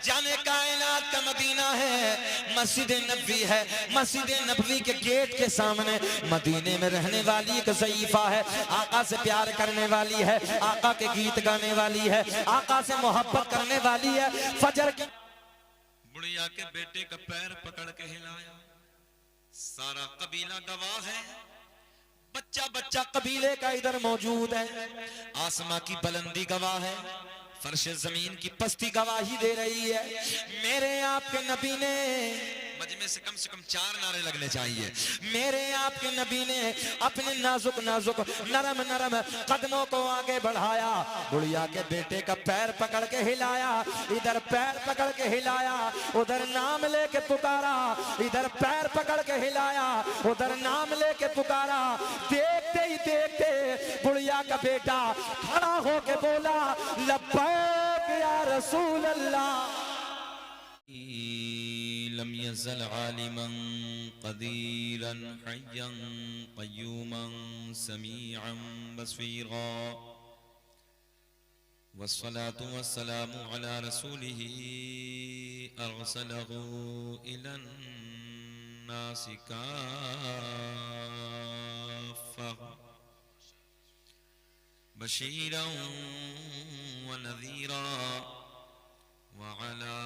जाने कायनात का मदीना है, मस्जिद नबवी है, मस्जिद नबवी के गेट के सामने मदीने में रहने वाली एक ज़ईफा है, आका से प्यार करने वाली है, आका के गीत गाने वाली है, आका से मोहब्बत करने वाली है। फजर की बुढ़िया के बेटे का पैर पकड़ के हिलाया, सारा कबीला गवाह है, बच्चा बच्चा कबीले का इधर मौजूद है, आसमां की बुलंदी गवाह है, फर्श जमीन की पस्ती गवाही दे रही है। मेरे आपके नबी ने मजमे से कम 4 नारे लगने चाहिए। मेरे आपके नबी ने अपने नाजुक नाजुक नरम नरम कदमों को आगे बढ़ाया, बुढ़िया के बेटे का पैर पकड़ के हिलाया, इधर पैर पकड़ के हिलाया, उधर नाम लेके पुकारा, इधर पैर पकड़ के हिलाया, उधर नाम लेके पुकारा। देखते ही देखते बुढ़िया का बेटा खड़ा होके बोला, लब्बैक या रसूल अल्लाह। लम यज़ल आलिमन क़दीरन हय्यन क़य्यूमन समीअन बसीरा, वस्सलातु वस्सलामु अला रसूलिही अरसलहु इलन नासि काफ़्फ़ा बशीरन व नज़ीरा व अला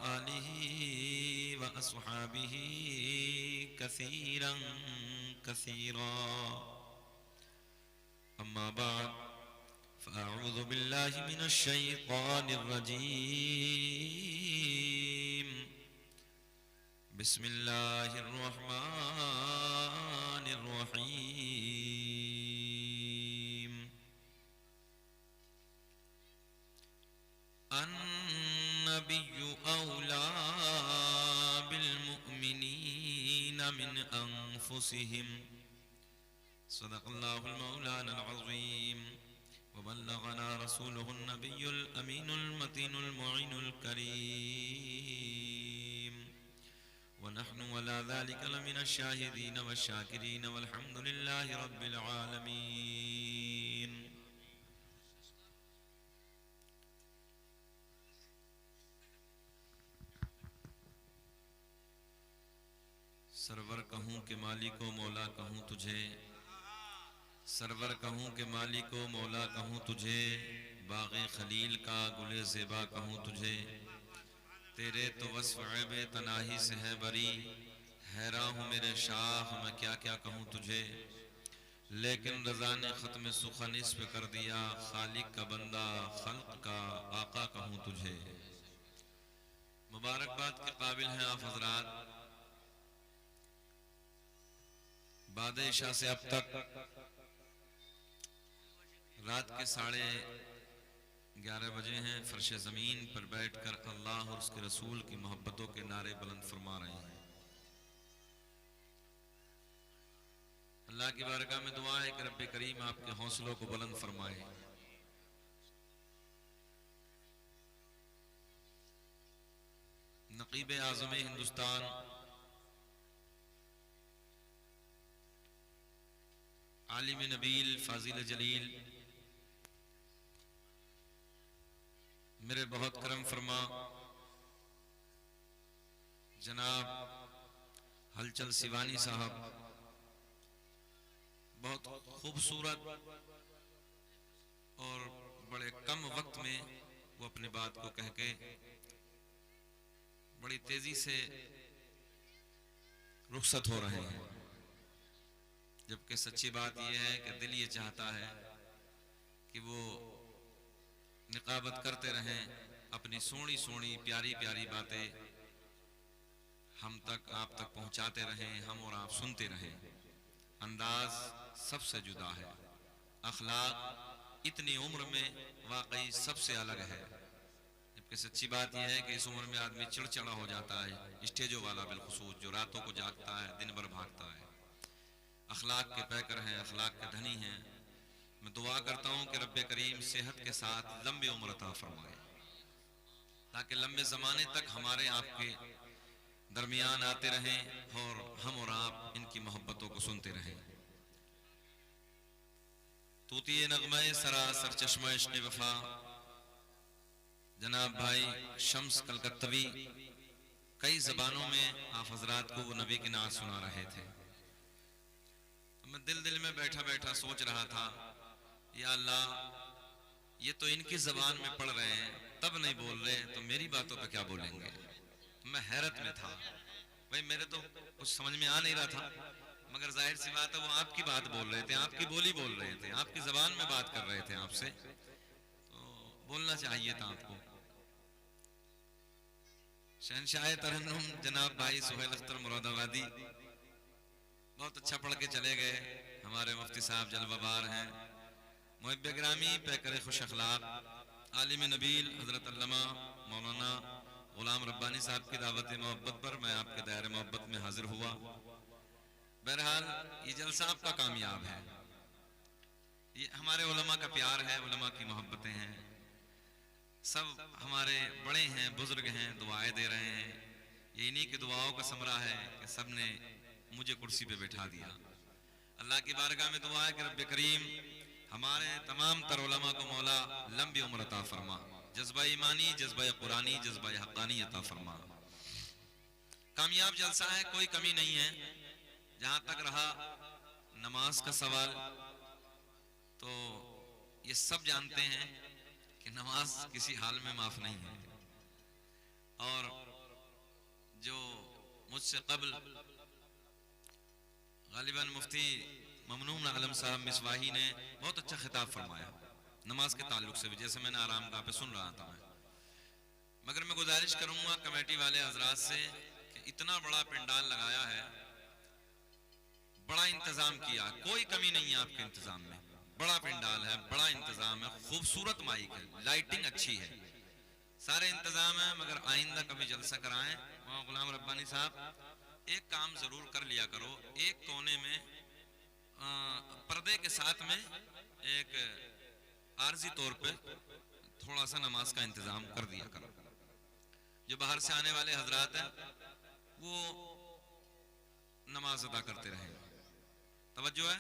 आलिही व अस्हाबिही कसीरन कसीरा। अम्मा बाद फ़अऊज़ु बिल्लाहि मिनश शैतानिर रजीम। बिस्मिल्लाहिर रहमानिर रहीम। अन्नबिय्यु औला बिल मुअ्मिनीना मिन अनफुसिहिम। सदक़ल्लाहुल मौलानाल अज़ीम व बल्लगना रसूलुहुन नबियुल अमीनुल मतीनुल मुईनुल करीम व नहनु अला ज़ालिका लमिनश शाहिदीन वश्शाकिरीन वल्हम्दुलिल्लाहि रब्बिल आलमीन। सरवर कहूँ के मालिको मौला कहूँ तुझे, सरवर कहूँ के मालिको मौला कहूँ तुझे, बाग़े खलील का गुले ज़ेबा कहूँ तुझे। तेरे तो वस्फ़ ऐबे तनाही से है बरी, हैरान हूँ मेरे शाह मैं क्या क्या कहूँ तुझे। लेकिन रज़ा ने ख़त्म सुख़न इस पे कर दिया, खालिक का बंदा खल्क़ का आका कहूँ तुझे। मुबारकबाद के काबिल हैं आप हज़रात। बाद इशा से अब तक रात के 11:30 बजे हैं, फर्श ज़मीन पर बैठकर अल्लाह और उसके रसूल की मोहब्बतों के नारे बुलंद फरमा रहे हैं। अल्लाह की बारगाह में दुआ है कि रब्बे करीम आपके हौसलों को बुलंद फरमाए। नकीब आज़म हिंदुस्तान आलिम नबील फाजिल जलील मेरे बहुत करम फरमा जनाब हलचल सिवानी साहब बहुत खूबसूरत और बड़े कम वक्त में वो अपनी बात को कह के बड़ी तेजी से रुखसत हो रहे हैं, जबकि सच्ची बात यह है कि दिल ये चाहता है कि वो निकाबत करते रहें, अपनी सोनी सोनी प्यारी प्यारी बातें हम तक आप तक पहुंचाते रहें, हम और आप सुनते रहें। अंदाज सबसे जुदा है, अखलाक इतनी उम्र में वाकई सबसे अलग है। जबकि सच्ची बात यह है कि इस उम्र में आदमी चिड़चिड़ा हो जाता है, स्टेजों वाला बिलखुसूस जो रातों को जागता है दिन भर भागता है। अखलाक के पैकर हैं, अखलाक के धनी हैं। मैं दुआ करता हूँ कि रब्बे करीम सेहत के साथ लंबी उम्र अता फरमाए, ताकि लंबे ज़माने तक हमारे आपके दरमियान आते रहें और हम और आप इनकी मोहब्बतों को सुनते रहें। तूती नगमे सरासर चश्मा इश्क़ वफ़ा जनाब भाई शम्स कलकत्तवी कई ज़बानों में आप हजरात को वो नबी की नात सुना रहे थे। तो मैं दिल में बैठा बैठा सोच रहा था, या अल्लाह, ये तो इनकी ज़बान में पढ़ रहे हैं तब नहीं बोल रहे, तो मेरी बातों पे क्या बोलेंगे। मैं हैरत में था भाई, मेरे तो कुछ समझ में आ नहीं रहा था, मगर जाहिर सी बात है वो आपकी बात बोल रहे थे, आपकी बोली बोल रहे थे, आपकी ज़बान में बात कर रहे थे आपसे, तो बोलना चाहिए था आपको। शहनशाह तरन्नुम जनाब भाई सुहेल अख्तर मुरादाबादी बहुत अच्छा पढ़ के चले गए। हमारे मुफ्ती साहब जलवाबार हैं, मुहिब्बे गिरामी पैकर खुश अखलाक आलिम नबील हज़रत अल्लामा मौलाना गुलाम रब्बानी साहब की दावत मोहब्बत पर मैं आपके दायरे मोहब्बत में हाजिर हुआ। बहरहाल ये जलसा आपका कामयाब है, ये हमारे उलमा का प्यार है, उलमा की मोहब्बतें हैं, सब हमारे बड़े हैं, बुजुर्ग हैं, दुआएं दे रहे हैं। ये इन्हीं की दुआओं का समरा है कि सब ने मुझे कुर्सी पे बैठा दिया। अल्लाह की बारगाह में दुआ है कि रब्बे करीम हमारे तमाम तर उलमा को मौला लंबी उम्र अता फरमा, जज्बा ईमानी, जज्बा कुरानी, जज्बा हक़ानी अता फरमा। कामयाब जलसा है, कोई कमी नहीं है। जहां तक रहा नमाज का सवाल, तो ये सब जानते हैं कि नमाज किसी हाल में माफ नहीं है। और जो मुझसे कबल गालिबन मुफ्ती ममनून आलम साहब मिसवाही ने बहुत अच्छा खिताब फरमाया नमाज के ताल्लुक से भी, जैसे मैंने आरामगाह पे सुन रहा था मैं। मगर मैं गुजारिश करूंगा कमेटी वाले हजरात से कि इतना बड़ा पंडाल लगाया है, बड़ा इंतजाम किया, कोई कमी नहीं है आपके इंतजाम में, बड़ा पंडाल है, बड़ा इंतजाम है, खूबसूरत माइक है, लाइटिंग अच्छी है, सारे इंतजाम है। मगर आइंदा कभी जलसा कराएं, वहाँ गुलाम रब्बानी साहब एक काम जरूर कर लिया करो, एक कोने में पर्दे के साथ में एक आर्जी तौर पे थोड़ा सा नमाज का इंतजाम कर दिया करो। जो बाहर से आने वाले हजरात हैं वो नमाज अदा करते रहें। तवज्जो है,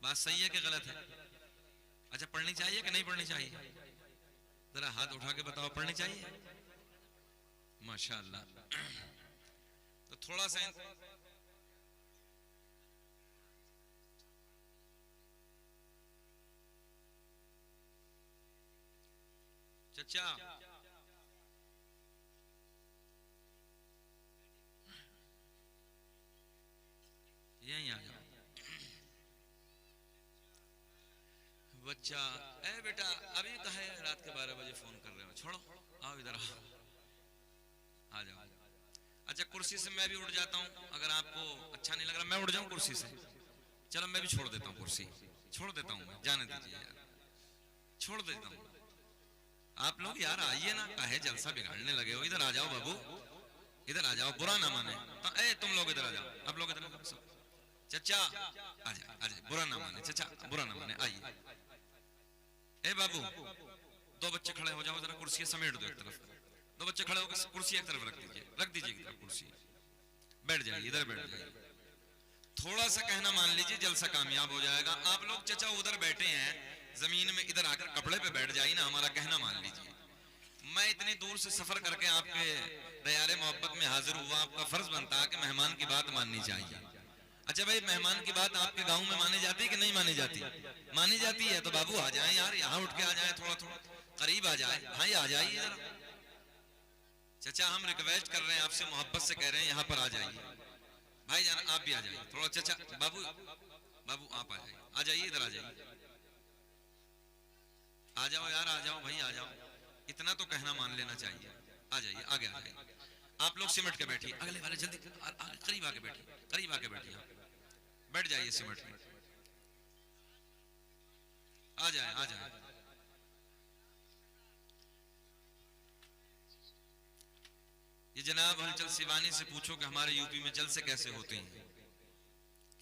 बात सही है कि गलत है? अच्छा, पढ़नी चाहिए कि नहीं पढ़नी चाहिए? जरा हाथ उठा के बताओ, पढ़नी चाहिए? माशाअल्लाह। तो थोड़ा सा चचा यहीं आ जाओ। बच्चा, ए बेटा अभी कहे रात के 12 बजे फोन कर रहे हो, छोड़ो आओ इधर आ जाओ। अच्छा, कुर्सी से मैं भी उठ जाता हूँ, अगर आपको अच्छा नहीं लग रहा मैं उठ जाऊं कुर्सी से? चलो मैं भी छोड़ देता हूँ, कुर्सी छोड़ देता हूँ मैं, जाने दीजिए यार, छोड़ देता हूँ। आप लोग यार आइए ना, काहे जलसा बिगाड़ने लगे हो? इधर आ जाओ बाबू, इधर आ जाओ, बुरा ना माने। तो ए तुम लोग इधर आ जाओ, आप लोग इधर आ जाओ। चचा आ जाए, बुरा ना माने चचा, बुरा ना माने, आइए। ए बाबू, दो बच्चे खड़े हो जाओ, जरा कुर्सी समेट दो एक तरफ, दो बच्चे खड़े होकर कुर्सी एक तरफ रख दीजिए, रख दीजिए एक तरफ कुर्सी, बैठ जाइए, इधर बैठ जाइए। थोड़ा सा कहना मान लीजिए, जलसा कामयाब हो जाएगा। आप लोग चचा उधर बैठे हैं जमीन में, इधर आकर कपड़े पे बैठ जाइए ना, हमारा कहना मान लीजिए। मैं इतनी दूर से सफर करके आपके दयारे मोहब्बत में हाजिर हुआ, आपका फर्ज बनता है कि मेहमान की बात माननी चाहिए। अच्छा भाई, मेहमान की बात आपके गांव में मानी जाती है कि नहीं मानी जाती? मानी जाती है। तो बाबू आ जाए यार, यहाँ उठ के आ जाए, थोड़ा थोड़ा करीब आ जाए, भाई आ जाइए जरा। चचा हम रिक्वेस्ट कर रहे हैं आपसे, मोहब्बत से कह रहे हैं, यहाँ पर आ जाइए भाई जान, आप भी आ जाइए थोड़ा। चचा बाबू, बाबू आप आ जाइए, इधर आ जाइए, आ जाओ यार, आ जाओ भाई, आ जाओ, इतना तो कहना मान लेना चाहिए। आ जाइए, आगे आ जाइए। आप लोग सिमट के बैठिए, अगले वाले जल्दी करीब आके बैठिए, करीब आके बैठिए, बैठ जाइए सिमट के, आ जाए, आ जाए। ये जनाब हलचल सिवानी से पूछो कि हमारे यूपी में जलसे कैसे होते हैं,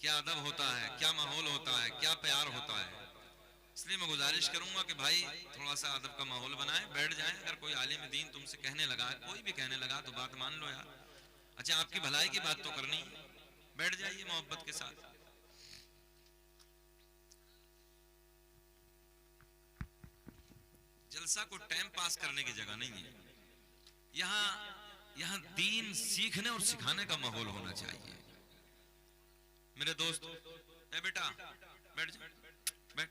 क्या अदब होता है, क्या माहौल होता है, क्या प्यार होता है। इसलिए मैं गुजारिश करूंगा कि भाई थोड़ा सा अदब का माहौल बनाएं, बैठ जाएं। अगर कोई आलिम दीन तुमसे कहने लगा, कोई भी कहने लगा, तो बात मान लो यार। अच्छा, आपकी भलाई की बात तो करनी है, बैठ जाइए मोहब्बत के साथ। जलसा को टाइम पास करने की जगह नहीं है। यहाँ दीन सीखने और सिखाने का माहौल होना चाहिए। मेरे दोस्त, ए बेटा बैठ जा, बैठ।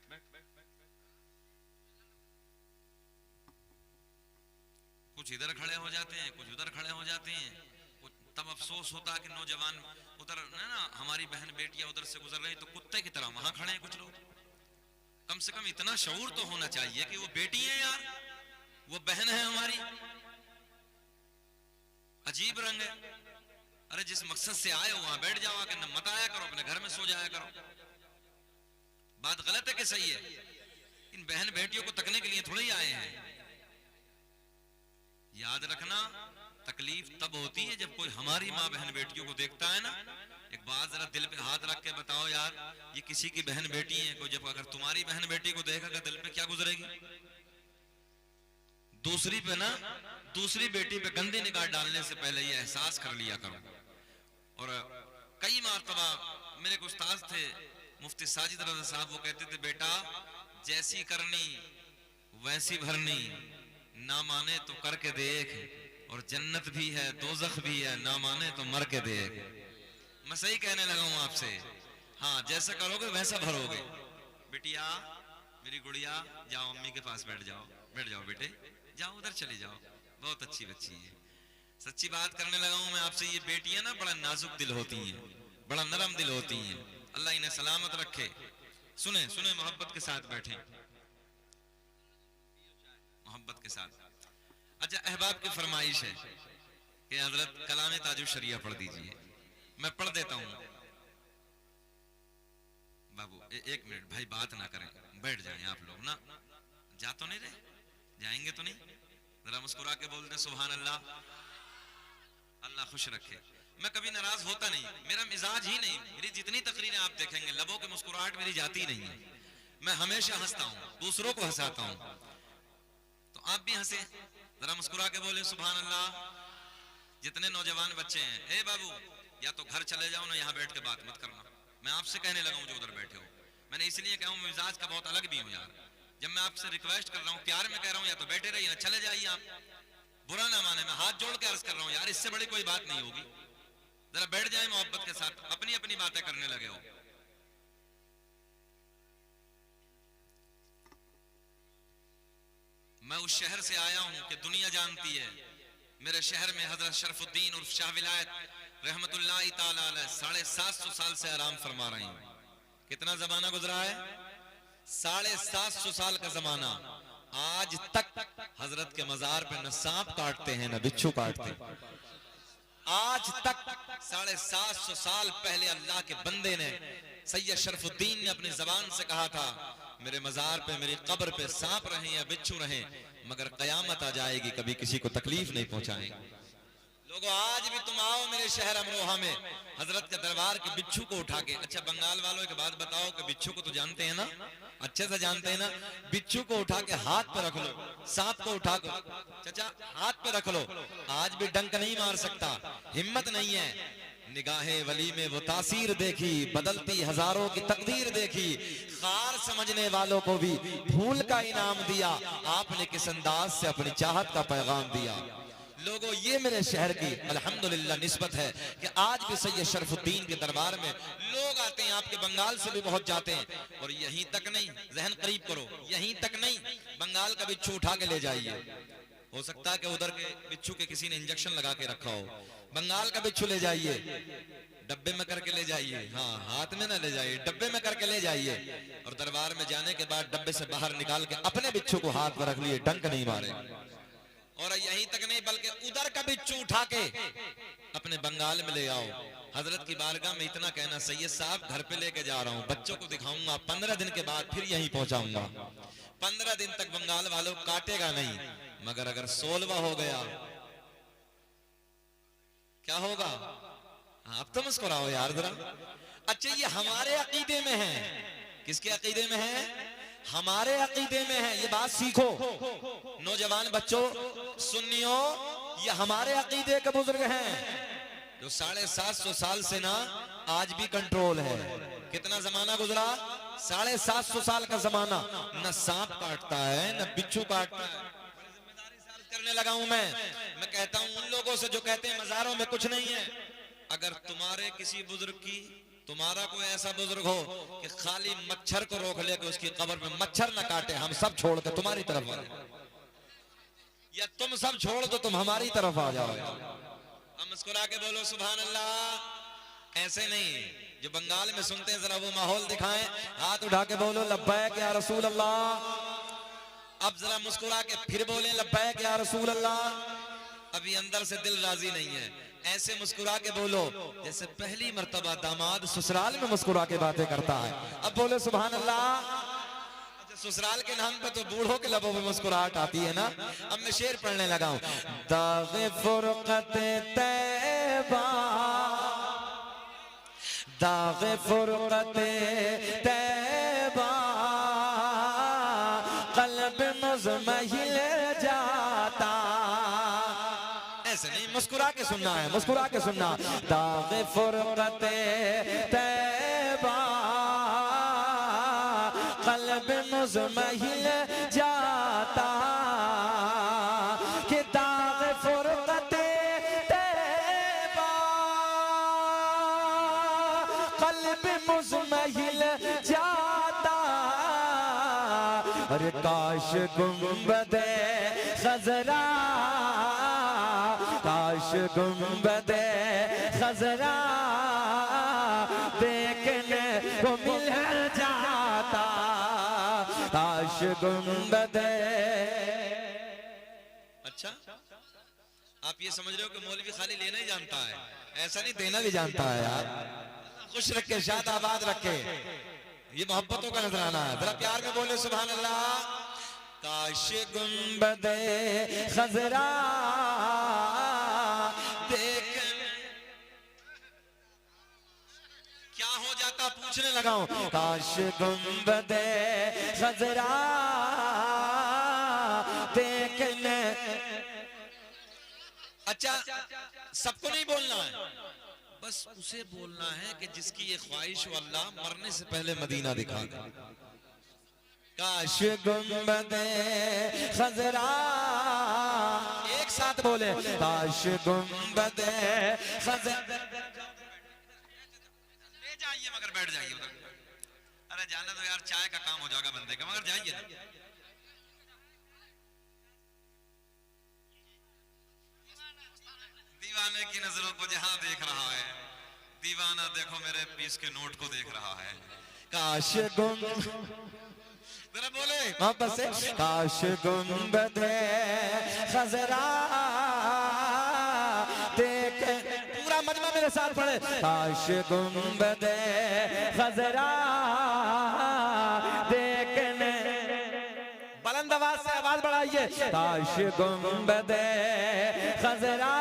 कुछ इधर खड़े हो जाते हैं, कुछ उधर खड़े हो जाते हैं। तब अफसोस होता कि नौजवान उधर ना, हमारी बहन बेटियां उधर से गुजर रही तो कुत्ते की तरह वहां खड़े हैं कुछ लोग। कम से कम इतना शऊर तो होना चाहिए कि वो बेटी है यार, वो बहन है हमारी। अजीब रंग है। अरे जिस मकसद से आए हो वहां बैठ जाओ, आके न मत आया करो, अपने घर में सो जाया करो। बात गलत है कि सही है? इन बहन बेटियों को तकने के लिए थोड़े ही आए हैं। याद रखना, तकलीफ तब होती है जब कोई हमारी माँ बहन बेटियों को देखता है ना। एक बात जरा दिल पे हाथ रख के बताओ यार, ये किसी की बहन बेटी है, कोई जब अगर तुम्हारी बहन बेटी को देखेगा दिल पे क्या गुजरेगी? दूसरी पे ना, दूसरी बेटी पे गंदी निगाह डालने से पहले ये एहसास कर लिया करो। और कई मरतबा मेरे एक उस्ताद थे मुफ्ती साजिद रज़ा साहब, वो कहते थे बेटा जैसी करनी वैसी भरनी, ना माने तो करके देख, और जन्नत भी है दोज़ख भी है, ना माने तो मर के देख। मैं सही कहने लगा हूं आपसे। हाँ, जैसा करोगे वैसा भरोगे। बिटिया मेरी गुड़िया, जाओ अम्मी के पास बैठ जाओ, बैठ जाओ बेटे, जाओ उधर चली जाओ, बहुत अच्छी बच्ची है। सच्ची बात करने लगा हूं मैं आपसे। ये बेटियां ना बड़ा नाजुक दिल होती हैं, बड़ा नरम दिल होती हैं। अल्लाह इन्हें सलामत रखे। सुने सुने, मोहब्बत के साथ बैठे, मोहब्बत के साथ। अच्छा, अहबाब की फरमाइश है कि हजरत कलाम ताजुल शरिया पढ़ दीजिए। मैं पढ़ देता हूं। बाबू एक मिनट भाई, बात ना करें, बैठ जाएं आप लोग ना। जा तो नहीं रहे? जाएंगे तो नहीं? जरा मुस्कुरा के बोल दे सुभान अल्लाह। अल्लाह खुश रखे। मैं कभी नाराज होता नहीं, मेरा मिजाज ही नहीं। मेरी जितनी तकरीरें आप देखेंगे, लबों की मुस्कुराहट मेरी जाती नहीं है। मैं हमेशा हंसता हूं, दूसरों को हंसाता हूं। तो आप भी हंसे, जरा मुस्कुरा के बोले सुभान अल्लाह। जितने नौजवान बच्चे हैं, ए बाबू या तो घर चले जाओ ना, यहाँ बैठ के बात मत करना। मैं आपसे कहने लगा हूं जो उधर बैठे हो। मैंने इसलिए कहा हूं, मिजाज का बहुत अलग भी हूं यार। जब मैं आपसे रिक्वेस्ट कर रहा हूं, प्यार में कह रहा हूं, या तो बैठे रहिए ना चले जाइए आप, बुरा ना माने। मैं हाथ जोड़ के अर्ज कर रहा हूं यार, इससे बड़ी कोई बात नहीं होगी। जरा बैठ जाए मोहब्बत के साथ, अपनी अपनी बातें करने लगे हो। मैं उस शहर से आया हूं कि दुनिया जानती है, मेरे शहर में हजरत शरफुद्दीन उर्फ शाह विलायत रहमतुल्लाह ताला अलैह 750 साल से आराम फरमा रही हूं। कितना जमाना गुजरा है? 750 साल का जमाना। आज तक हजरत के मजार पे न सांप काटते हैं न बिच्छू काटते। आज तक 750 साल पहले अल्लाह के बंदे ने, सैयद शरफुद्दीन ने अपनी जबान से कहा था, मेरे मजार पे मेरी कब्र पे सांप रहे या बिच्छू रहे, मगर कयामत आ जाएगी कभी किसी को तकलीफ नहीं पहुंचाएंगे। लोगों, आज भी तुम आओ मेरे शहर अमरोहा में, हजरत के दरबार के बिच्छू को उठा के। अच्छा बंगाल वालों, एक बात बताओ कि बिच्छू को तो जानते हैं ना, अच्छे से जानते हैं ना। बिच्छू को उठा के हाथ पे रख लो, सांप को उठा के चाचा हाथ पे रख लो, आज भी डंक नहीं मार सकता, हिम्मत नहीं है। निगाहे वली में वो तासीर देखी, बदलती हजारों की तकदीर देखी, खार समझने वालों को भी फूल का इनाम दिया, आपने किस अंदाज से अपनी चाहत का पैगाम दिया। लोगों, ये मेरे शहर की अल्हम्दुलिल्लाह निस्बत है कि आज भी सैयद शरफुद्दीन के दरबार में लोग आते हैं, आपके बंगाल से भी बहुत जाते हैं। और यहीं तक नहीं, जहन करीब करो, यहीं तक नहीं, बंगाल का बिच्छू उठा के ले जाइए। हो सकता है कि उधर के बिच्छू के किसी ने इंजेक्शन लगा के रखा हो, बंगाल का बिच्छू ले जाइए, डब्बे में करके ले जाइए। हाँ, हाथ में ना ले जाइए, डब्बे में करके ले जाइए। और दरबार में जाने के बाद डब्बे से बाहर निकाल के अपने बिच्छू को हाथ में रख लिए, डंक नहीं मारे। और यहीं तक नहीं, बल्कि उधर का बिच्छू उठा के अपने बंगाल में ले आओ। हजरत की बारगाह में इतना कहना, सैयद साहब घर पे लेके जा रहा हूँ, बच्चों को दिखाऊंगा, 15 दिन के बाद फिर यहीं पहुंचाऊंगा। 15 दिन तक बंगाल वालों काटेगा नहीं, मगर अगर 16वां हो गया क्या होगा? आप तो मुस्कुराओ यार जरा। अच्छा, ये हमारे अकीदे में है। किसके अकीदे में है? हमारे अकीदे में है। ये बात सीखो नौजवान बच्चों, सुन्नियों, ये हमारे अकीदे के बुजुर्ग हैं जो 750 साल से ना आज भी कंट्रोल है। कितना जमाना गुजरा? 750 साल का जमाना, न सांप काटता है न बिच्छू काटता है। जिम्मेदारी से अर्ज करने लगा हूं मैं कहता हूं उन लोगों से जो कहते हैं मज़ारों में कुछ नहीं है। अगर तुम्हारे किसी बुजुर्ग की, तुम्हारा कोई ऐसा बुजुर्ग हो कि खाली मच्छर को रोक ले कि उसकी कब्र में मच्छर न काटे, हम सब छोड़ के तुम्हारी तरफ आ जाओ, या तुम सब छोड़ दो तुम हमारी तरफ आ जाओ। हम मुस्कुरा के बोलो सुभान अल्लाह। ऐसे नहीं, जो बंगाल में सुनते हैं जरा वो माहौल दिखाएं, हाथ उठा के बोलो लब्बैक या रसूल अल्लाह। अब जरा मुस्कुरा के फिर बोले लब्बैक या रसूल अल्लाह। अभी अंदर से दिल राजी नहीं है, ऐसे मुस्कुरा के बोलो जैसे पहली मर्तबा दामाद ससुराल में मुस्कुरा के बातें करता है। अब बोले सुभान अल्लाह। ससुराल के नाम पे तो बूढ़ों के लबों पे मुस्कुराहट आती है ना। अब मैं शेर पढ़ने लगा हूं। दाग़े फुरक़त तैबा, दाग़े फुरक़त तैबा, क़ल्ब मुज़महिल जाता। ऐसे नहीं, मुस्कुरा के सुनना है, मुस्कुरा के सुनना। दाग़े फुरक़त तैबा, क़ल्ब मुज़महिल जाता, कि दाग़ फुरक़त तैबा, क़ल्ब मुज़महिल जाता। अरे काश गुंबदे ख़ज़रा, काश गुंबदे ख़ज़रा देखने को मिल जाता, काश गुंबदे। अच्छा, आप ये समझ रहे हो कि मौलवी खाली लेना ही जानता है? ऐसा नहीं, देना भी जानता है यार। खुश रखे, शाद आबाद रखे, ये मोहब्बतों का नजराना है। जरा प्यार में बोले सुभान अल्लाह। काश गुंबदे ख़ज़रा देख, क्या हो जाता पूछने लगा हूं। काश गुंबदे ख़ज़रा देखने। अच्छा, सबको नहीं बोलना है, बस उसे बोलना है कि जिसकी ये ख्वाहिश हो अल्लाह मरने से पहले मदीना दिखा दे। काश गुंबदे ख़ज़रा, एक साथ बोले काश गुंबदे ख़ज़रा। ले जाइए मगर बैठ जाइए उधर। अरे जाने दो यार, चाय का काम हो जाएगा बंदे का, मगर जाइए। दीवाने की नजरों को जहां देख रहा है, दीवाना देखो मेरे 20 के नोट को देख रहा है। काश जरा बोले वापस से। काश गुंबदे ख़ज़रा देख, पूरा मजमा मेरे साथ पढ़े। काश गुंबदे ख़ज़रा देखने, बुलंद आवाज से आवाज बढ़ाइए। काश गुंबदे ख़ज़रा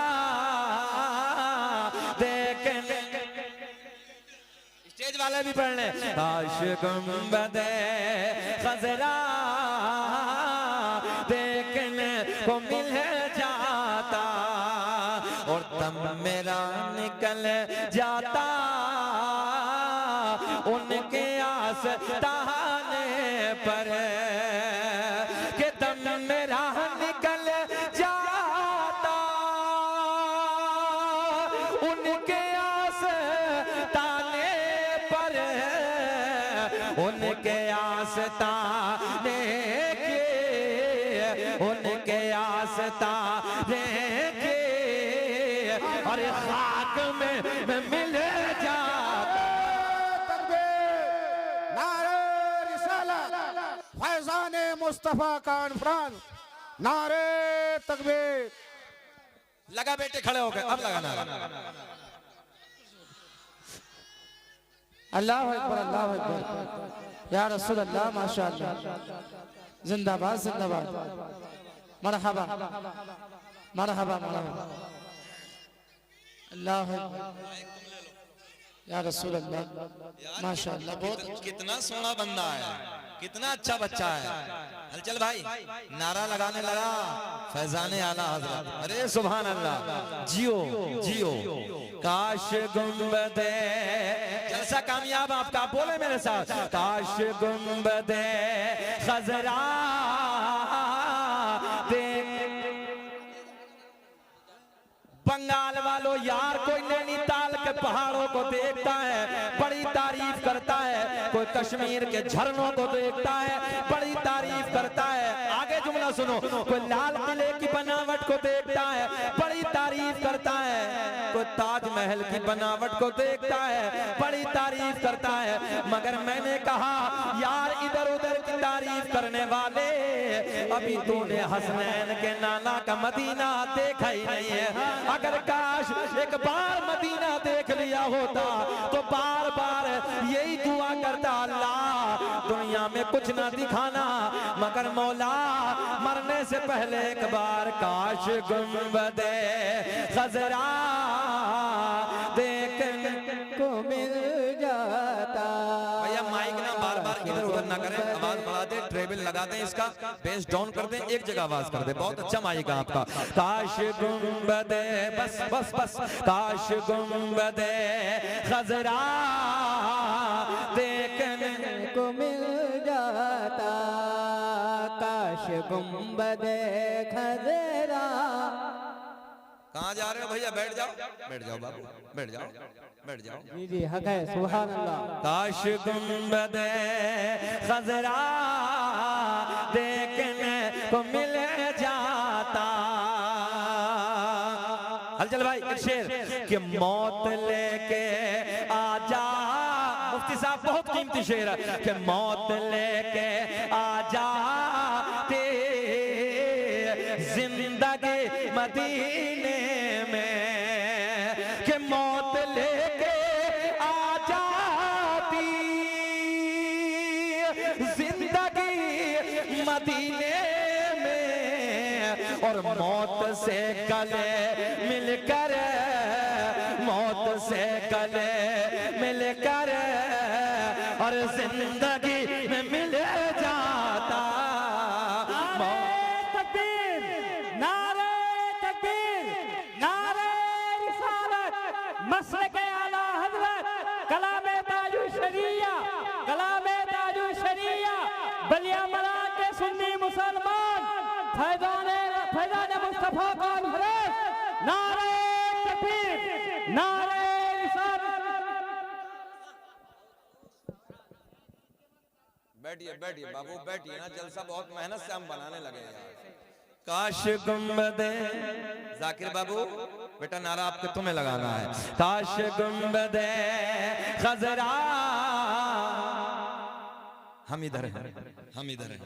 देखने, स्टेज वाले भी पढ़ ले। काश गुंबदे ख़ज़रा देखने को मिल जाता, और दम मेरा निकल जाता उनके आस्ताने पर, कि दम मेरा निकल जाता उनके आस्ताने पर, उनके आस्ताने के, उनके आस्ताने के, अरे खाक में मिल जाता। नारे रिसालत, फैज़ान मुस्तफा कॉन्फ्रेंस, नारे तकबीर। लगा बेटे, खड़े हो गए, अब लगाना। अल्लाह अकबर, अल्लाह अकबर, या रसूल अल्लाह, माशाअल्लाह, जिंदाबाद जिंदाबाद, मरहबा मरहबा मरहबा। अल्लाह या रसूल अल्लाह माशाअल्लाह बहुत कितना सोना बंदा है, कितना अच्छा बच्चा है। हलचल भाई नारा लगाने लगा फैजाने आला हजरत, अरे सुभान अल्लाह, जियो जियो। काश गुंबदे, जलसा कामयाब आपका, बोले मेरे साथ, काश गुंबदे खजरा देख। बंगाल वालों यार, कोई नैनीताल के पहाड़ों को देखता है बड़ी तारीफ करता है, कोई कश्मीर के झरनों को देखता है बड़ी तारीफ करता है। आगे जुमला सुनो, कोई लाल किले की बनावट को देखता है बड़ी तारीफ करता है, कोई ताजमहल की बनावट को देखता है बड़ी तारीफ करता है। मगर मैंने कहा यार इधर उधर की तारीफ करने वाले, अभी तूने हसनैन के नाना का मदीना देखा ही नहीं है। अगर काश एक बार मदीना देख लिया होता तो बार बार यही दुआ करता, अल्लाह दुनिया में कुछ ना दिखाना मगर मौला मरने से पहले एक बार काश गुंबदे खजरा देखने को मिल जाता। भैया माइक ना बार बार इधर उधर ना करें, आवाज बढ़ा दे, ट्रेबल लगा दें, इसका बेस डाउन कर दें, एक जगह आवाज कर दे। बहुत अच्छा माइक है आपका। काश गुंबदे, बस बस बस, काश गुंबदे खजरा देखने को मिल जाता, काश गुंबदे खजरा। कहाँ जा रहे हो भैया? बैठ जाओ, बैठ जाओ बाबू, बैठ जाओ, बैठ जाओ। जी जी हक है, सुभान अल्लाह। काश गुंबदे खजरा देखने को मिल जाता। हलचल भाई एक शेर कि मौत लेके आजा, मुफ्ती साहब बहुत कीमती शेर है कि मौत लेके आजा ते जिंदगी मदीने में, कि मौत लेके आ जाती जिंदगी मदीने में, और मौत से गले मिलकर, मौत से गले मिलकर और जिंदगी में मिल जाता। तकबीर, नारे तकबीर, नारे रिसालत, मसलके आला हजरत, कलामे ताजु शरिया, कलामे ताजु शरिया, बलिया मरा के सुन्नी मुसलमान, फैजाने मुस्तफा का हजरत, नारे तकबीर, नारे रिसालत। बैठिए बैठिए बाबू बैठिए ना, जलसा बहुत मेहनत से हम बनाने लगे यार। काश गुंबदे, जाकिर बाबू बेटा नारा आपके तुम्हें लगाना है। काश गुंबदे खजरा, हम इधर हैं, हम इधर हैं,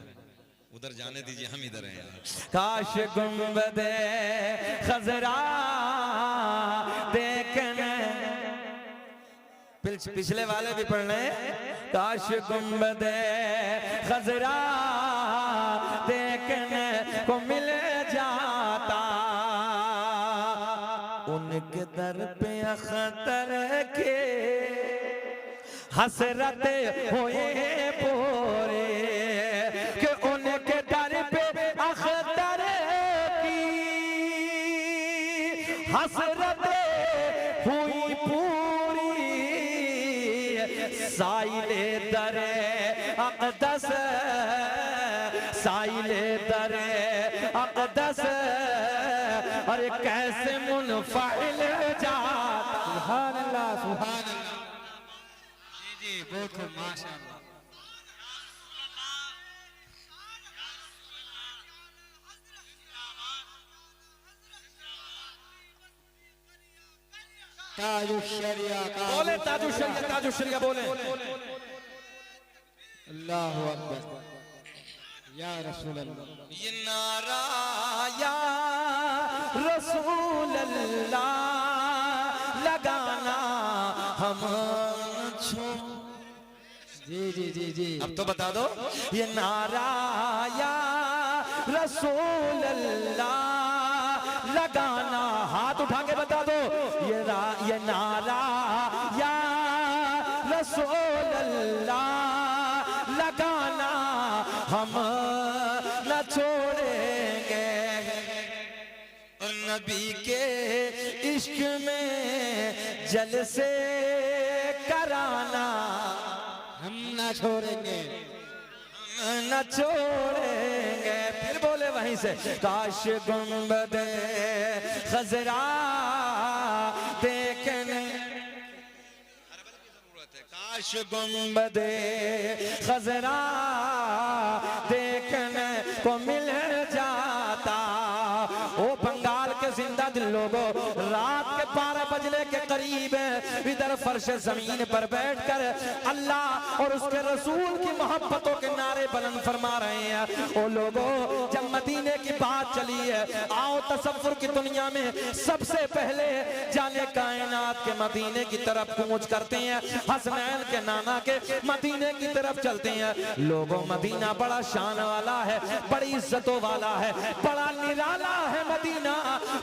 उधर जाने दीजिए, हम इधर हैं यार। काश गुंबदे खजरा देखने, पिछले वाले भी पढ़ रहे, काश गुंबदे खजरा देखने को मिल जाता, उनके दर पे अख्तर के हसरत हुए पूरे, कि उनके दर पे अख्तर की हसरत हुई पूरी, साइले दरे अक़दस, साइले दरे अक़दस, अरे कैसे मुनफ़िल जाता। सुभान अल्लाह, सुभान अल्लाह। जी जी बहुत खूब, माशाअल्लाह। ताजुशरिया का बोले ताजुशरिया, ताजुशरिया बोले। अल्लाहु अकबर, या रसूल अल्लाह। ये नारा या रसूल अल्लाह लगाना हम छो। जी जी जी जी अब तो बता दो, ये नारा या रसूल अल्लाह लगाना, हाथ उठा के बता दो, ये नारा या रसूल अल्लाह लगाना हम न छोड़ेंगे, और नबी के इश्क में जलसे कराना हम ना छोड़ेंगे, न छोड़ेंगे। फिर बोले वहीं से, काश गुंबदे खजरा देखने, काश गुंबदे खजरा देखने को मिल जाता। ओ बंगाल के जिंदा दिल लोगों, रात के 12 बजने के करीब इधर फर्श जमीन पर बैठकर अल्लाह और उसके रसूल की मोहब्बतों के नारे बुलंद फरमा रहे हैं। ओ लोगों, जब मदीने की बात चली है, आओ तसव्वुर की दुनिया में सबसे पहले जाने कायनात के मदीने की तरफ कूच करते हैं, हसनैन के नाना के मदीने की तरफ चलते हैं। लोगों, मदीना बड़ा शान वाला है, बड़ी इज्जतों वाला है, बड़ा निराला है मदीना,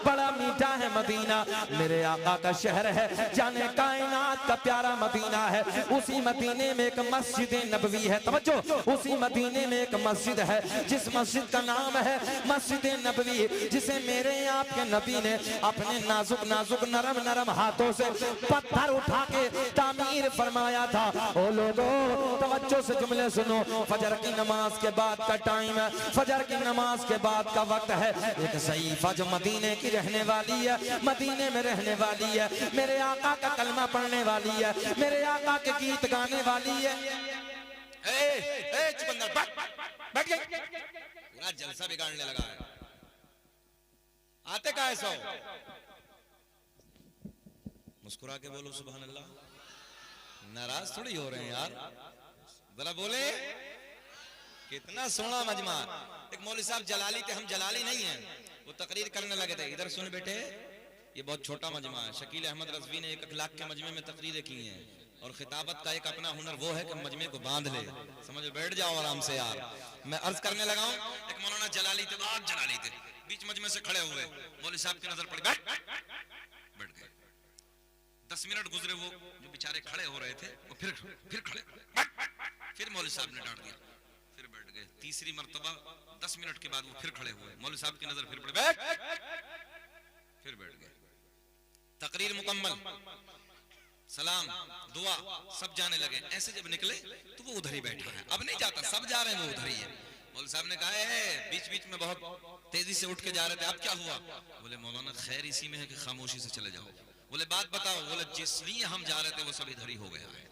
बड़ा मीठा है मदीना। मेरे आका का शहर है, जाने कायनात का प्यारा मदीना है। उसी मदीने में एक मस्जिद नबवी है, तवज्जो, उसी मदीने में एक मस्जिद है जिस मस्जिद का नाम है मस्जिद नबवी, जिसे मेरे आपके नबी ने अपने नाजुक नाजुक नरम नरम हाथों से पत्थर उठा के तामीर फरमाया था। ओ लोगों, तवज्जो से जुमले सुनो। फजर की नमाज के बाद का टाइम है, फजर की नमाज के बाद का वक्त है। एक सईफा जो मदीने की रहने वाली है, मदीने में रहने वाली है, मेरे आका का कलमा पढ़ने वाली है, मेरे आका के गीत गाने वाली है। चुकंदर बैठ गई, पूरा जलसा बिगाड़ने लगा है। आते का है सो, मुस्कुरा के बोलो सुभान अल्लाह। नाराज थोड़ी हो रहे हैं यार, जरा बोले। कितना सोना मजमा। एक मौलवी साहब जलाली थे, हम जलाली नहीं हैं, वो तकरीर करने लगे थे। इधर सुन बेटे, ये बहुत छोटा मजमा है। शकील अहमद रज़वी ने 1 अखलाक के मजमे में तकरीरें की हैं, और खिताबत का एक अपना हुनर वो है कि मजमे को बांध ले। समझ बैठ जाओ आराम से यार। मैं अर्ज करने लगा हूं, एक मौलाना जलाली थे, बहुत जलाली थे, बीच मजमे से खड़े हुए, मौलवी साहब की नजर पड़ी, बैठ गए। 10 मिनट गुजरे, वो जो बेचारे खड़े हो रहे थे वो फिर खड़े, फिर मौलवी साहब ने डांट दिया, फिर बैठ गए। तीसरी मर्तबा 10 मिनट के बाद वो फिर खड़े हुए, मौलवी साहब की नजर फिर पड़ी, फिर बैठ गए। तकरीर मुकम्मल, सलाम, दुआ, सब जाने लगे। ऐसे जब निकले तो वो उधर ही बैठा है, अब नहीं जाता, सब जा रहे हैं, वो उधर ही है। मौलवी साहब ने कहा है, बीच बीच में बहुत तेजी से उठ के जा रहे थे, अब क्या हुआ? बोले मौलाना खैर इसी में है कि खामोशी से चले जाओ। बोले बात बताओ। बोले जिसलिए हम जा रहे थे वो सब इधर ही हो गया है।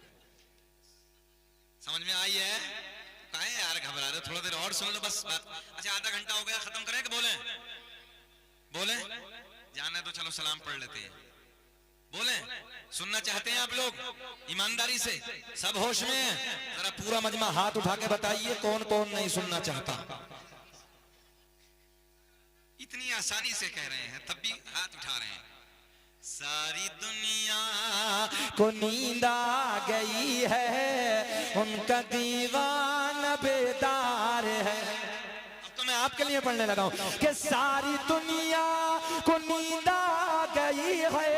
समझ में आई है? कहा यार घबरा रहे, थोड़ा देर और सुन लो बस बात। अच्छा आधा घंटा हो गया, खत्म करें कि बोले? बोले जाना है तो चलो सलाम पढ़ लेते हैं। बोले सुनना चाहते हैं आप लोग? ईमानदारी से सब होश में हैं? जरा पूरा मजमा हाथ उठा के बताइए कौन कौन नहीं सुनना चाहता। इतनी आसानी से कह रहे हैं तब भी हाथ उठा रहे हैं। सारी दुनिया को नींद आ गई है, उनका दीवाना बेदार है। अब तो मैं आपके लिए पढ़ने लगा हूं कि सारी दुनिया को नींद आ गई है,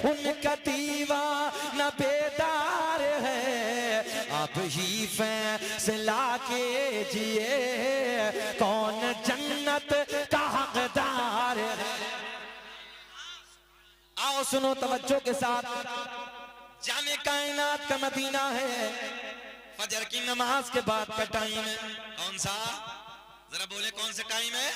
उनका दीवाना बेदार है। आप ही फैसला कीजिए कौन जन्नत का हकदार है। आओ सुनो तवज्जो के साथ, जाने कायनात का मदीना है। फजर की नमाज के बाद का टाइम है, कौन सा? जरा बोले कौन सा टाइम है?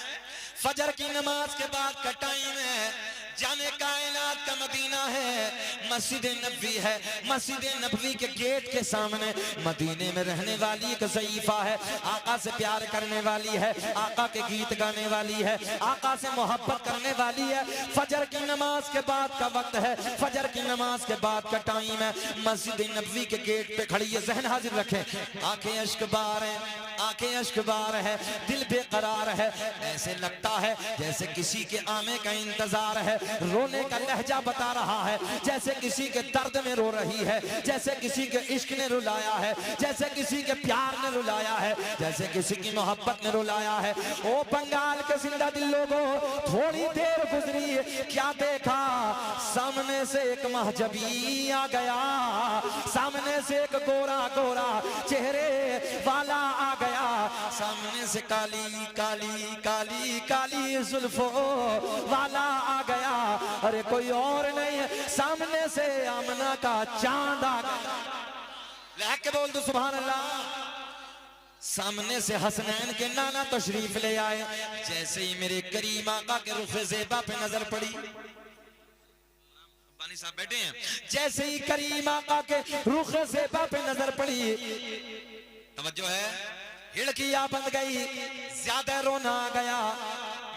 फजर की नमाज के बाद का टाइम है। जाने कायनात का मदीना है, मस्जिद नबवी है। मस्जिद नबवी के गेट के सामने मदीने में रहने वाली एक ज़ईफ़ा है, आका से प्यार करने वाली है, आका के गीत गाने वाली है, आका से मोहब्बत करने वाली है। फजर की नमाज के बाद का वक्त है, फजर की नमाज के बाद का टाइम है। मस्जिद नबवी के गेट पे खड़ी है, ज़हन हाजिर रखें, आंखें अश्कबार हैं, आंखें अश्कबार है, दिल बेकरार है। ऐसे लगता है जैसे किसी के आने का इंतजार है। रोने का लहजा बता रहा है, जैसे किसी के दर्द में रो रही है, जैसे किसी के इश्क ने रुलाया है, जैसे किसी के प्यार ने रुलाया है, जैसे किसी की मोहब्बत ने रुलाया है। ओ बंगाल के जिंदा दिल लोगों, थोड़ी देर गुजरी, क्या देखा, सामने से एक महजबी आ गया, सामने से एक गोरा गोरा चेहरे वाला आ गया, सामने से काली काली काली काली जुल्फों वाला आ गया। अरे कोई और नहीं है, सामने से आमना का चांद आ गया। लहक के बोल दो सुभान अल्लाह। सामने से हसनैन के नाना तशरीफ ले आए, जैसे ही मेरे करीम आका के रुख ज़ेबा पे नजर पड़ी, पानी साहब बैठे हैं, जैसे ही करीम आका के रुख ज़ेबा पे नजर पड़ी, तवज्जो है, हिड़कियां बंद गई, ज्यादा रोना आ गया।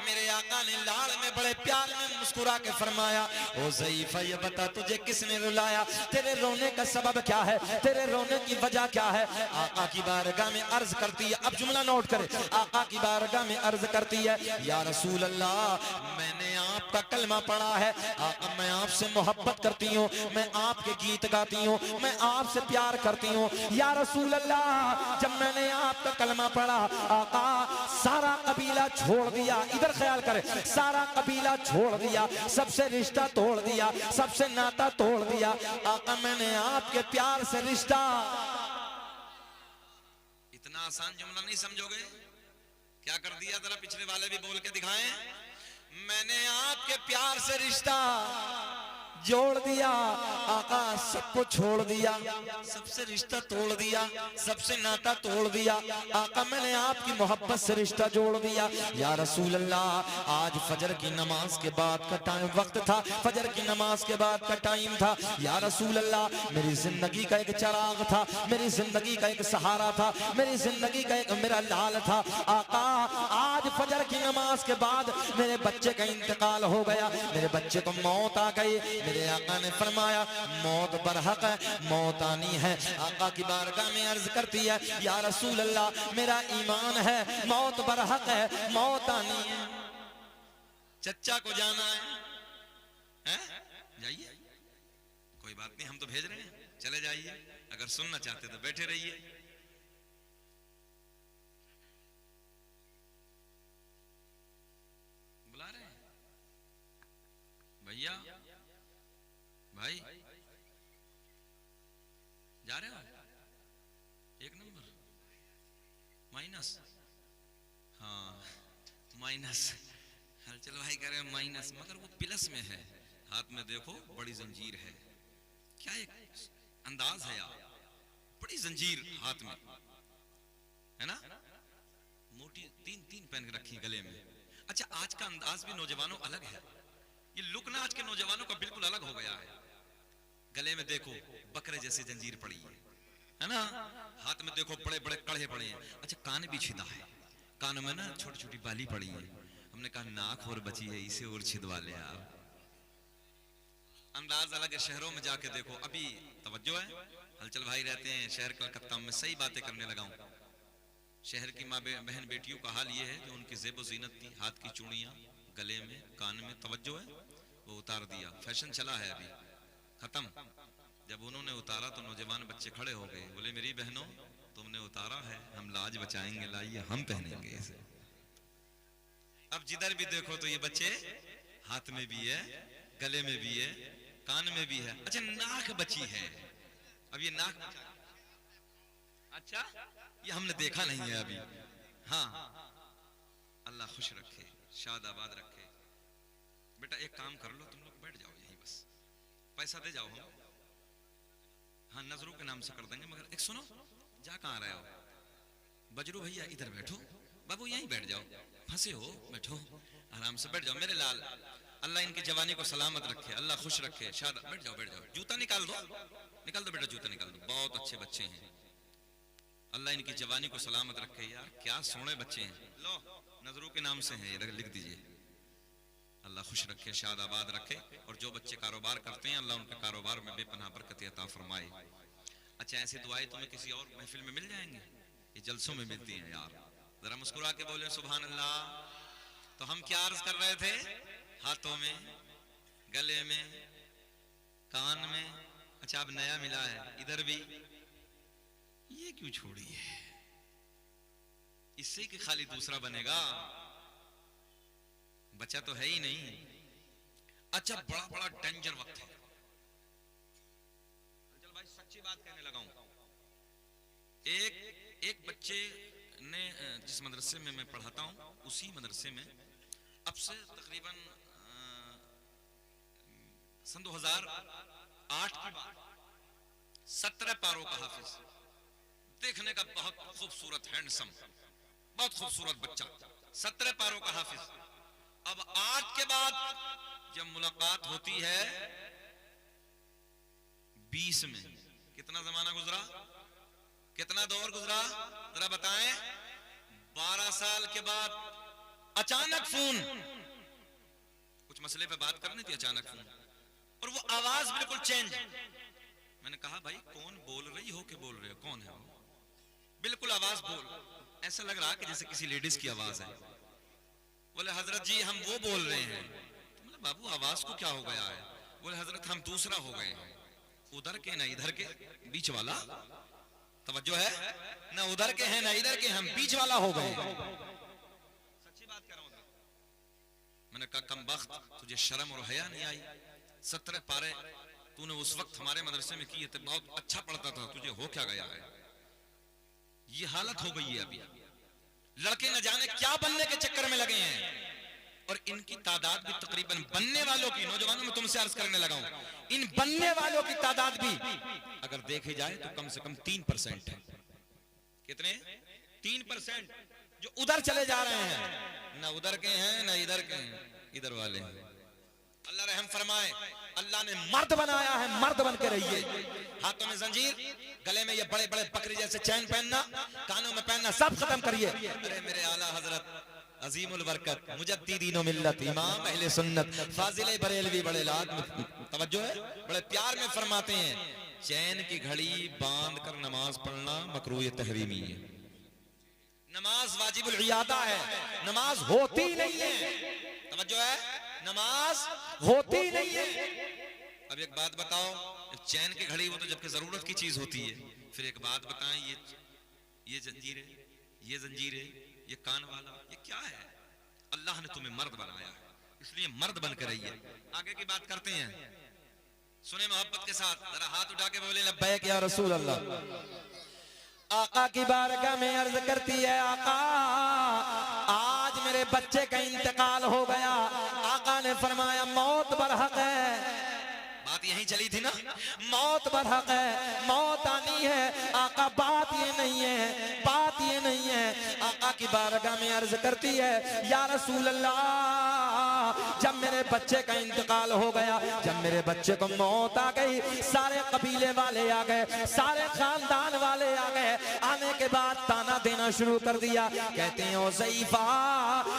मेरे आका ने लाल में बड़े प्यार में मुस्कुरा के फरमाया, ओ ज़ईफ़ा ये बता तुझे किसने रुलाया, तेरे रोने का सबब क्या है, तेरे रोने की वजह क्या है। आका की बारगाह में अर्ज करती है, अब जुमला नोट करे, आका की बारगाह में अर्ज करती है, या रसूल अल्लाह मैंने आपका कलमा पढ़ा है, आका मैं आपसे मोहब्बत करती हूँ, मैं आपके गीत गाती हूँ, मैं आपसे प्यार करती हूँ। या रसूल अल्लाह जब मैंने आपका कलमा पढ़ा, आका सारा कबीला छोड़ दिया, इधर ख्याल करे, सारा कबीला छोड़ दिया, सबसे रिश्ता तोड़ दिया, सबसे नाता तोड़ दिया। आका मैंने आपके प्यार से रिश्ता। इतना आसान जुमला नहीं समझोगे, क्या कर दिया जरा पिछले वाले भी बोल के दिखाएं। मैंने आपके प्यार से रिश्ता जोड़ दिया, आका सबको छोड़ दिया, सबसे रिश्ता तोड़ दिया, सबसे नाता तोड़ दिया। आका मैंने आपकी मोहब्बत से रिश्ता जोड़ दिया। या रसूल अल्लाह आज फजर की नमाज के बाद का टाइम वक्त था, फजर की नमाज के बाद का टाइम था। या रसूल अल्लाह मेरी जिंदगी का एक चराग था, मेरी जिंदगी का एक सहारा था, मेरी जिंदगी का एक मेरा लाल था। आका आज फजर की नमाज के बाद मेरे बच्चे का इंतकाल हो गया, मेरे बच्चे को मौत आ गई। मेरे आका ने फरमाया मौत बरहक है, मौत आनी है। आका की बारगाह में अर्ज करती है, या रसूल अल्लाह मेरा ईमान है, मौत बरहक है, मौत आनी है। चच्चा को जाना है? जाइए, कोई बात नहीं, हम तो भेज रहे हैं, चले जाइए। अगर सुनना चाहते तो बैठे रहिए। बुला रहे हैं भैया, भाई जा रहे हो? एक नंबर माइनस, हाँ माइनस, हलचल भाई कह रहे हैं माइनस, मगर वो प्लस में है। हाथ में देखो बड़ी जंजीर है, क्या एक अंदाज है यार, बड़ी जंजीर हाथ में है ना, मोटी तीन तीन पहन के रखी गले में। अच्छा आज का अंदाज भी नौजवानों अलग है, ये लुक ना आज के नौजवानों का बिल्कुल अलग हो गया है। गले में देखो बकरे जैसी जंजीर पड़ी है ना, हाथ में देखो बड़े बड़े कड़े पड़े हैं। अच्छा कान भी छिदा है, कानों में ना छोटी छोटी बाली पड़ी है। हमने कहा नाक और बची है, इसे और छिदवा ले आप। अंदाज अलग है। शहरों में जाके देखो, अभी तवज्जो है, हलचल भाई रहते हैं शहर कलकत्ता में, सही बातें करने लगा हूं। शहर की माँ बहन बेटियों का हाल ये है कि उनकी ज़ेब ज़ीनत थी, हाथ की चूड़ियां, गले में, कान में, तवज्जो है, वो उतार दिया। फैशन चला है अभी, खत्म। जब उन्होंने उतारा तो नौजवान बच्चे खड़े हो गए, बोले मेरी बहनों तुमने उतारा है, हम लाज बचाएंगे, लाइए हम पहनेंगे इसे। अब जिधर भी देखो तो ये बच्चे हाथ में भी है, गले में भी है, कान में भी है। अच्छा नाक बची है, अब ये नाक बचा, अच्छा ये हमने देखा नहीं है अभी। हाँ अल्लाह खुश रखे, शाद आबाद रखे। बेटा एक काम कर लो, तुम लोग बैठ जाओ यहीं, बस पैसा दे जाओ हम, हाँ नजरों के नाम से कर देंगे। मगर एक सुनो, जा कहाँ रहे हो? बजरू भैया इधर बैठो, बाबू यहीं बैठ जाओ, फंसे हो बैठो, आराम से बैठ जाओ मेरे लाल। अल्लाह इनकी जवानी को सलामत रखे, अल्लाह खुश रखे, शाद। बैठ जाओ बैठ जाओ, जूता निकाल दो, निकाल दो बेटा, जूता निकाल दो। बहुत अच्छे बच्चे हैं, अल्लाह इनकी जवानी को सलामत रखे। यार क्या सोने बच्चे हैं। लो नजरों के नाम से हैं, ये लिख दीजिए। अल्लाह खुश रखे, शाद आबाद रखे। और जो बच्चे कारोबार करते हैं अल्लाह उनके कारोबार में बेपनाह बरकत अता फरमाए। अच्छा ऐसी दुआएं तुम्हें किसी और महफिल में मिल जाएंगी, ये जलसों में मिलती हैं यार। जरा मुस्कुरा के बोले सुभान अल्लाह। तो हम क्या अर्ज कर रहे थे, हाथों में गले में, कान में, अच्छा अब नया मिला है इधर भी, ये क्यों छोड़ी है? इससे कि खाली दूसरा बनेगा, बच्चा तो है ही नहीं। अच्छा बड़ा बड़ा डेंजर वक्त है। चल भाई सच्ची बात कहने लगा हूं। एक बच्चे ने, जिस मदरसे में मैं पढ़ाता हूं उसी मदरसे में अब से तकरीबन सन 2008 की बात, 17 पारों का हाफिज, देखने का बहुत खूबसूरत, हैंडसम, बहुत खूबसूरत बच्चा, 17 पारों का हाफिज। अब आज के बाद जब मुलाकात होती है 20 में, कितना जमाना गुजरा, कितना दौर गुजरा, जरा बताएं। 12 साल के बाद अचानक फोन, कुछ मसले पे बात करनी थी, अचानक फोन, और वो आवाज बिल्कुल चेंज। मैंने कहा भाई कौन बोल रही हो, के बोल रहे हो, कौन है वो? बिल्कुल आवाज बोल, ऐसा लग रहा कि जैसे किसी लेडीज की आवाज है। बोले हजरत जी हम वो बोल रहे हैं। तो बोले बाबू आवाज को क्या हो गया है? बोले हजरत हम दूसरा हो गए हैं, उधर के ना इधर के, बीच वाला। तवज्जो है ना, उधर के हैं ना इधर के, हम बीच वाला हो गए। सच्ची बात कर रहा हूं। मैंने कहा कमबख्त, तुझे शर्म और हया नहीं आई? 17 पारे तूने उस वक्त हमारे मदरसे में किए थे, बहुत अच्छा पढ़ता था, तुझे हो क्या गया है? ये हालत हो गई है अभी। लड़के न जाने क्या बनने के चक्कर में लगे हैं, और इनकी तादाद भी तकरीबन बनने वालों की, नौजवानों में तुमसे अर्ज करने लगा हूं, इन बनने वालों की तादाद भी अगर देखे जाए तो कम से कम 3% है। कितने? 3% जो उधर चले जा रहे हैं, ना उधर के हैं ना इधर के हैं, इधर वाले हैं। अल्लाह रहम फरमाए। अल्लाह ने मर्द बनाया है, मर्द बन के रहिए। हाथों में जंजीर, गले में ये बड़े बड़े बकरी जैसे चैन पहनना, कानों में पहनना, सब खत्म करिए। अरे मेरे आला हजरत अजीमुल बरकत मुजद्दिदीन मिल्लत इमाम अहले सुन्नत फाजिल बरेलवी बड़े लाद, तवज्जो है, बड़े प्यार में फरमाते हैं चैन की घड़ी बांध कर नमाज पढ़ना मकरूह तहरीमी है। नमाज वाजिबुल इयादा है, नमाज होती नहीं है। तवज्जो है, नमाज होती नहीं है। अब एक बात बताओ, चैन की घड़ी वो तो जबकि जरूरत की चीज होती है। फिर एक बात बताएं, ये जंजीर है, ये जंजीर है, ये कान वाला, ये क्या है? अल्लाह ने तुम्हें मर्द बनाया है, इसलिए मर्द बनकर रहिए। आगे की बात करते हैं, सुने मोहब्बत के साथ, जरा हाथ उठा के बोले लब्बैक या रसूल अल्लाह। आका की बारगाह में अर्ज करती है, आका आज मेरे बच्चे का इंतकाल हो गया। आका ने फरमाया मौत बरहक है। बात यहीं चली थी ना, मौत बरहक है, मौत आनी है। आका बात ये नहीं है, बात ये नहीं है। आका की बारगाह में अर्ज करती है, या रसूल अल्लाह जब मेरे बच्चे का इंतकाल हो गया, जब मेरे बच्चे को मौत आ गई, सारे कबीले वाले आ गए, सारे खानदान वाले आ गए। आने के बाद ताना देना शुरू कर दिया, कहते हैं ओ ज़ईफा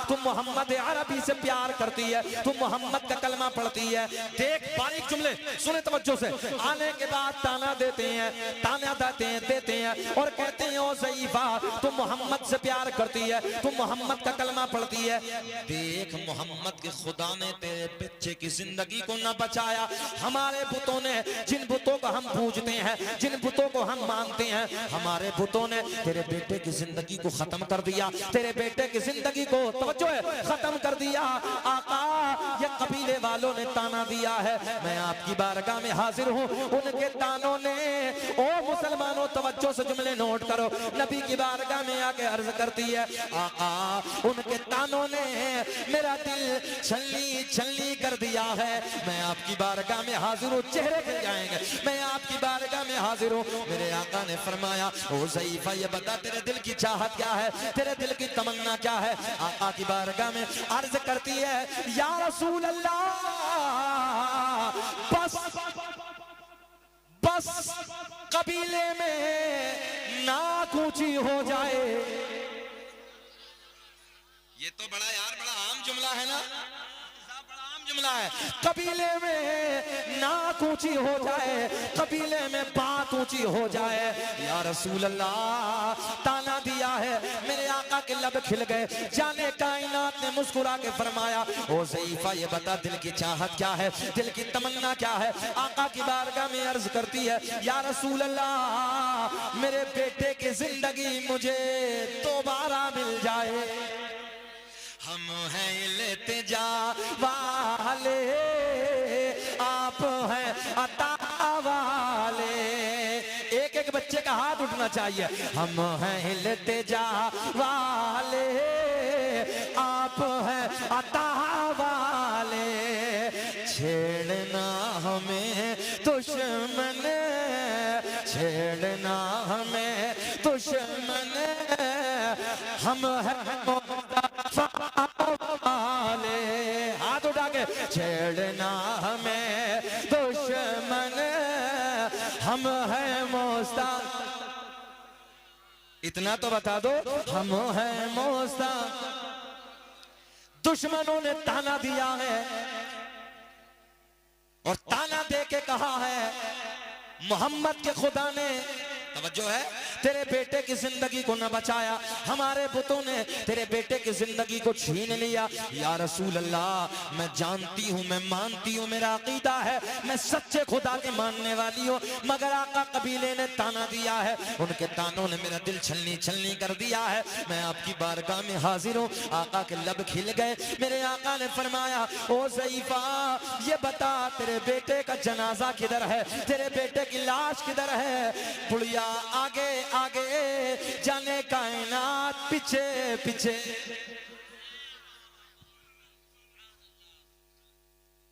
तुम मोहम्मद अरबी से प्यार करती है, तुम मोहम्मद का कलमा पढ़ती है। देख बारीक जुमले सुने तवज्जो से। आने के बाद ताना देते हैं, ताना देते हैं और कहते हैं ओ ज़ईफा तुम मोहम्मद से प्यार करती है, तुम मोहम्मद का कलमा पढ़ती है। देख मोहम्मद के खुदा ने तेरे बच्चे की जिंदगी को न बचाया, हमारे बुतों ने, जिन बुतों को हम पूजते हैं, जिन बुतों को हम मानते हैं, हमारे बुतों ने तेरे बेटे की जिंदगी को खत्म कर दिया, तेरे बेटे की जिंदगी को तवज्जो है खत्म कर दिया। आका ये कबीले वालों ने ताना दिया है, मैं आपकी बारगाह में हाजिर हूँ। उनके तानों ने, ओ मुसलमानों तवज्जो से जुमले नोट करो, नबी की बारगाह में आके अर्ज करती है, आका उनके तानों ने मेरा दिल छलनी छलनी कर दिया है। मैं आपकी बारगाह में हाजिर हूँ, चेहरे खिल जाएंगे, मैं आपकी बारगाह में हाजिर हूँ। मेरे आका ने फरमाया ओ ज़ईफा ये बता तेरे दिल की चाहत क्या है, तेरे दिल की तमन्ना क्या है? आका की बारगाह में अर्ज करती है, या रसूल अल्लाह बस कबीले में नाक ऊंची हो जाए। ये तो बड़ा यार बड़ा आम जुमला है ना, बड़ा आम जुमला है। कबीले में नाक ऊंची हो जाए, कबीले में बात ऊंची हो जाए। या रसूल अल्लाह ताना दिया है, मेरे आका आका के लब खिल गए। जाने कायनात ने मुस्कुरा के फरमाया, ओ ज़ईफा ये बता दिल की चाहत क्या है, दिल की तमन्ना क्या है। आका की बारगाह में अर्ज करती है, या रसूल अल्लाह मेरे बेटे की जिंदगी मुझे दोबारा मिल जाए। हम हैं इल्तिजा वाले, आप हैं अता वाले। एक एक बच्चे का हाथ उठना चाहिए। हम हैं इल्तिजा वाले, आप हैं अता वाले। छेड़ना हमें दुश्मन, छेड़ना हमें दुश्मन, हम हैं वाले। हाथ उठा के, छेड़ना हमें दुश्मन, हम हैं मोस्ता। इतना तो बता दो, हम हैं मोस्ता। दुश्मनों ने ताना दिया है और ताना दे के कहा है, मोहम्मद के खुदा ने, तवज्जो है, तेरे बेटे की जिंदगी को न बचाया, हमारे बुतों ने तेरे बेटे की जिंदगी को छीन लिया। या रसूल अल्लाह मैं जानती हूँ, मैं मानती हूँ, मेरा अकीदा है, मैं सच्चे खुदा के मानने वाली हूँ, मगर आका कबीले ने ताना दिया है, उनके तानों ने मेरा दिल छलनी छलनी कर दिया है। मैं आपकी बारगाह में हाजिर हूँ। आका के लब खिल गए। मेरे आका ने फरमाया, ओ ज़ईफा ये बता तेरे बेटे का जनाजा किधर है, तेरे बेटे की लाश किधर है। बुढ़िया आगे आगे, जाने कायनात पीछे पीछे।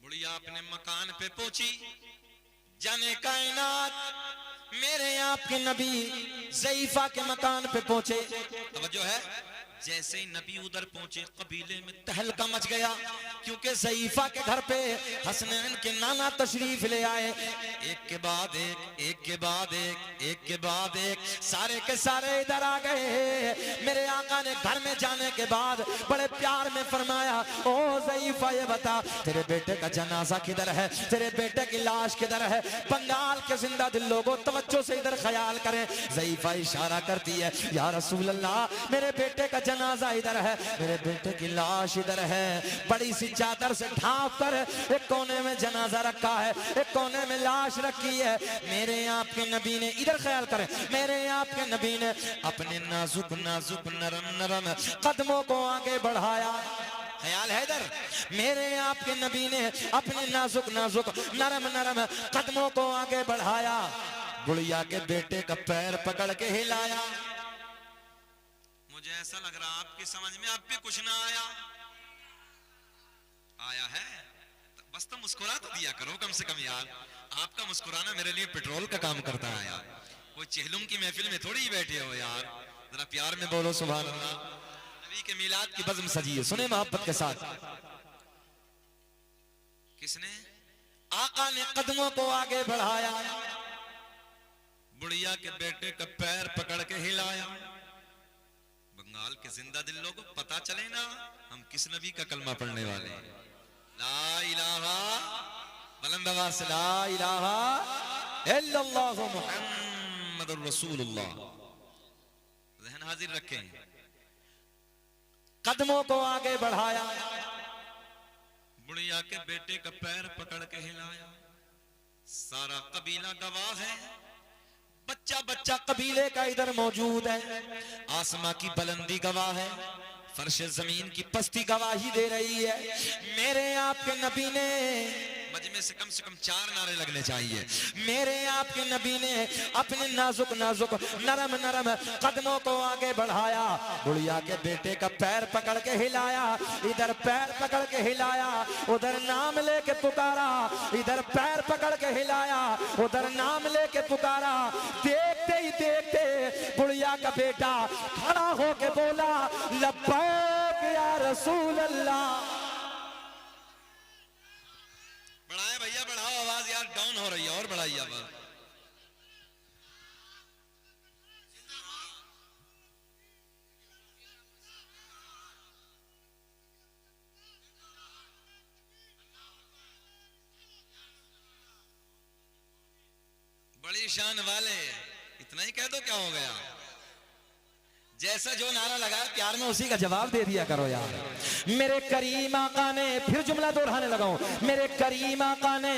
बुढ़िया अपने मकान पे पहुंची, जाने कायनात मेरे आपके नबी ज़ईफा के मकान पे पहुंचे। तवज्जो है, जैसे ही नबी उधर पहुंचे कबीले में तहलका मच गया, क्योंकि ज़ईफा के घर पे हसनैन के नाना तशरीफ ले आए। एक के बाद एक, एक के बाद एक, एक के बाद एक, सारे के सारे इधर आ गए। मेरे आका ने घर में जाने के बाद बड़े प्यार में फरमाया, ओ ज़ईफा ये बता तेरे बेटे का जनाजा किधर है, तेरे बेटे की लाश किधर है। बंगाल के जिंदा दिल लोगों तवज्जो से इधर ख्याल करें। ज़ईफा इशारा करती है, या रसूल अल्लाह मेरे बेटे का जनाजा इधर है, मेरे बेटे की लाश इधर है। बड़ी सी चादर से ढांप कर एक कोने में जनाजा रखा है, एक कोने में लाश रखी है। मेरे आपके नबी ने, इधर ख्याल करें, मेरे आपके नबी ने अपने नाजुक नाजुक नरम नरम कदमों को आगे बढ़ाया। ख्याल है इधर, मेरे आपके नबी ने अपने नाजुक नाजुक नरम नरम कदमों को आगे बढ़ाया। गुड़िया के बेटे का पैर पकड़ के हिलाया। मुझे ऐसा लग रहा आपकी समझ में अब भी कुछ ना आया। आया है बस तो मुस्कुरा तो दिया करो कम से कम यार। आपका मुस्कुराना मेरे लिए पेट्रोल का काम करता है यार। वो चेहलुम की महफिल में थोड़ी ही बैठे हो यार, जरा प्यार में बोलो सुभान अल्लाह। नबी के मिलाद की बज़्म सजी है, सुने मोहब्बत के साथ। किसने? आका ने कदमों को आगे बढ़ाया, बुढ़िया के बेटे का पैर पकड़ के हिलाया। बंगाल के जिंदा दिल लोगों पता चले ना हम किस नबी का कलमा पढ़ने वाले हैं। ला इलाहा बुलंद आवाज से ला इलाहा इल्लल्लाहु मुहम्मदुर रसूलुल्लाह। ज़हन हाजिर रखें। कदमों को आगे बढ़ाया, बुढ़िया के बेटे का पैर पकड़ के हिलाया। सारा कबीला गवाह है, बच्चा बच्चा कबीले का इधर मौजूद है। आसमां की बुलंदी गवाह है, फर्श जमीन की पस्ती गवाही दे रही है। मेरे आपके नबी ने, मजमे से कम 4 नारे लगने चाहिए। मेरे आपके नबी ने अपने नाजुक नाजुक नरम नरम कदमों को आगे बढ़ाया, बुढ़िया के बेटे का पैर पकड़ के हिलाया। इधर पैर पकड़ के हिलाया, उधर नाम लेके पुकारा। इधर पैर पकड़ के हिलाया, उधर नाम लेके पुकारा। देखते ही देखते बुढ़िया का बेटा खड़ा होके बोला, लब्बैक या रसूल अल्लाह। बढ़ाए भैया, बढ़ाओ आवाज यार, डाउन हो रही है, और बढ़ाइए आवाज। बड़ी शान वाले, इतना ही कह दो क्या हो गया। जैसा जो नारा लगा प्यार में उसी का जवाब दे दिया करो यार। मेरे करीम आका ने, फिर जुमला दोहराने लगा हूं, मेरे करीम आका ने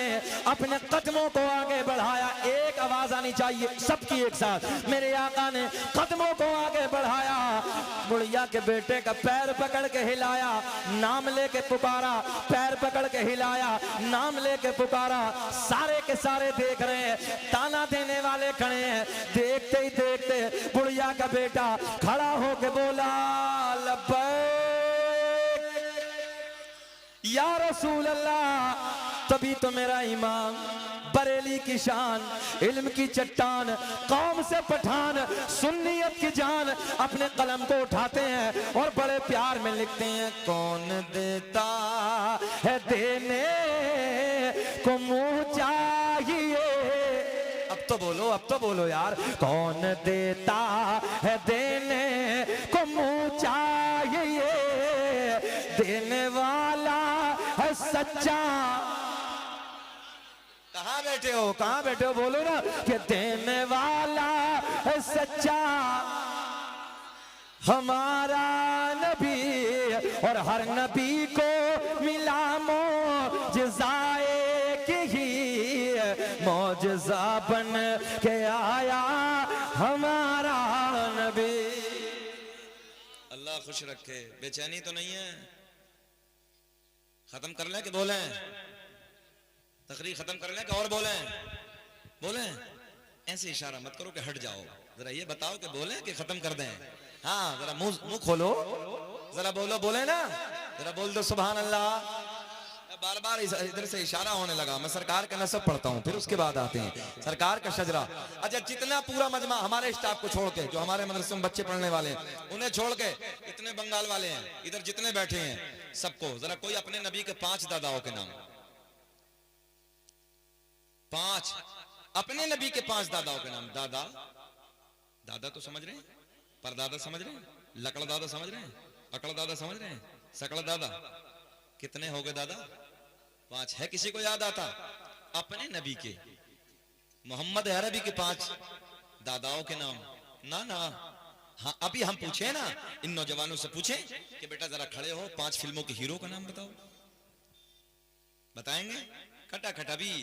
अपने कदमों को आगे बढ़ाया। एक आवाज आनी चाहिए सबकी एक साथ। मेरे आका ने कदमों को आगे बढ़ाया, बुढ़िया के बेटे का पैर पकड़ के हिलाया, नाम लेके पुकारा, पैर पकड़ के हिलाया, नाम लेके पुकारा। सारे के सारे देख रहे हैं, ताना देने वाले खड़े हैं। देखते ही देखते बुढ़िया का बेटा खड़ा होके बोला, लब्बैक या रसूल अल्लाह। तभी तो मेरा इमाम, बरेली की शान, इल्म की चट्टान, कौम से पठान, सुन्नियत की जान, अपने कलम को उठाते हैं और बड़े प्यार में लिखते हैं, कौन देता है देने को मुंह चाहिए। अब तो बोलो, अब तो बोलो यार। कौन देता है देने को मुंह चाहिए, देने वाला है सच्चा। कहाँ बैठे हो, कहाँ बैठे हो, बोलो ना कि देने वाला है सच्चा हमारा नबी। और हर नबी को मिला मौजज़ाए के ही, मौजज़ा बन के आया हमारा नबी। अल्लाह खुश रखे। बेचैनी तो नहीं है? खत्म कर लें कि बोलें? तकरीर खत्म कर लें कि और बोलें? बोलें? ऐसे इशारा मत करो कि हट जाओ, जरा ये बताओ कि बोलें कि खत्म कर दें। हाँ जरा मुंह खोलो, जरा बोलो, बोले ना, जरा बोल दो सुभान अल्लाह। बार बार इधर से इशारा होने लगा। मैं सरकार का नसब पढ़ता हूँ, फिर उसके बाद आते हैं सरकार का शजरा। अच्छा, जितना पूरा मजमा हमारे स्टाफ को छोड़ के, जो हमारे मदरसे में बच्चे पढ़ने वाले हैं उन्हें छोड़ के, इतने बंगाल वाले हैं इधर जितने बैठे हैं, सबको जरा कोई अपने नबी के 5 दादाओं के नाम, 5 अपने नबी के 5 दादाओं के नाम। दादा, दादा तो समझ रहे हैं, परदादा समझ रहे हैं, लकड़ दादा समझ रहे हैं, अकड़ दादा समझ रहे हैं, सकड़ दादा। कितने हो गए दादा? 5 है। किसी को याद आता? अपने नबी के, मोहम्मद अरबी के 5 दादाओं के नाम? ना ना। हाँ, अभी हम पूछे ना, इन नौजवानों से पूछे कि बेटा जरा खड़े हो, 5 फिल्मों के हीरो का नाम बताओ। बताएंगे? खटाखट अभी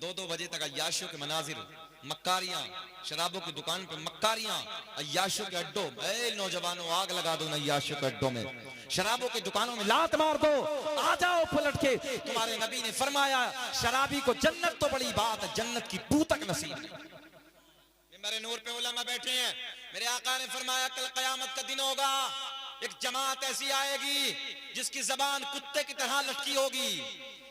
2-2 बजे तक अय्याशों के मनाजिर, मक्कारियां, शराबों की दुकान पे मक्कारियां, अय्याशों के अड्डों। नौजवानों, आग लगा दो अय्याशों के अड्डों में, शराबों की दुकानों में लात मार दो, आ जाओ पलट के। तुम्हारे नबी ने फरमाया, शराबी को जन्नत तो बड़ी बात है, जन्नत की बू तक नसीब नहीं। मेरे नूर पे उलमा बैठे हैं। मेरे आका ने फरमाया, कल कयामत का दिन होगा, एक जमात ऐसी आएगी जिसकी जबान कुत्ते की तरह लटकी होगी,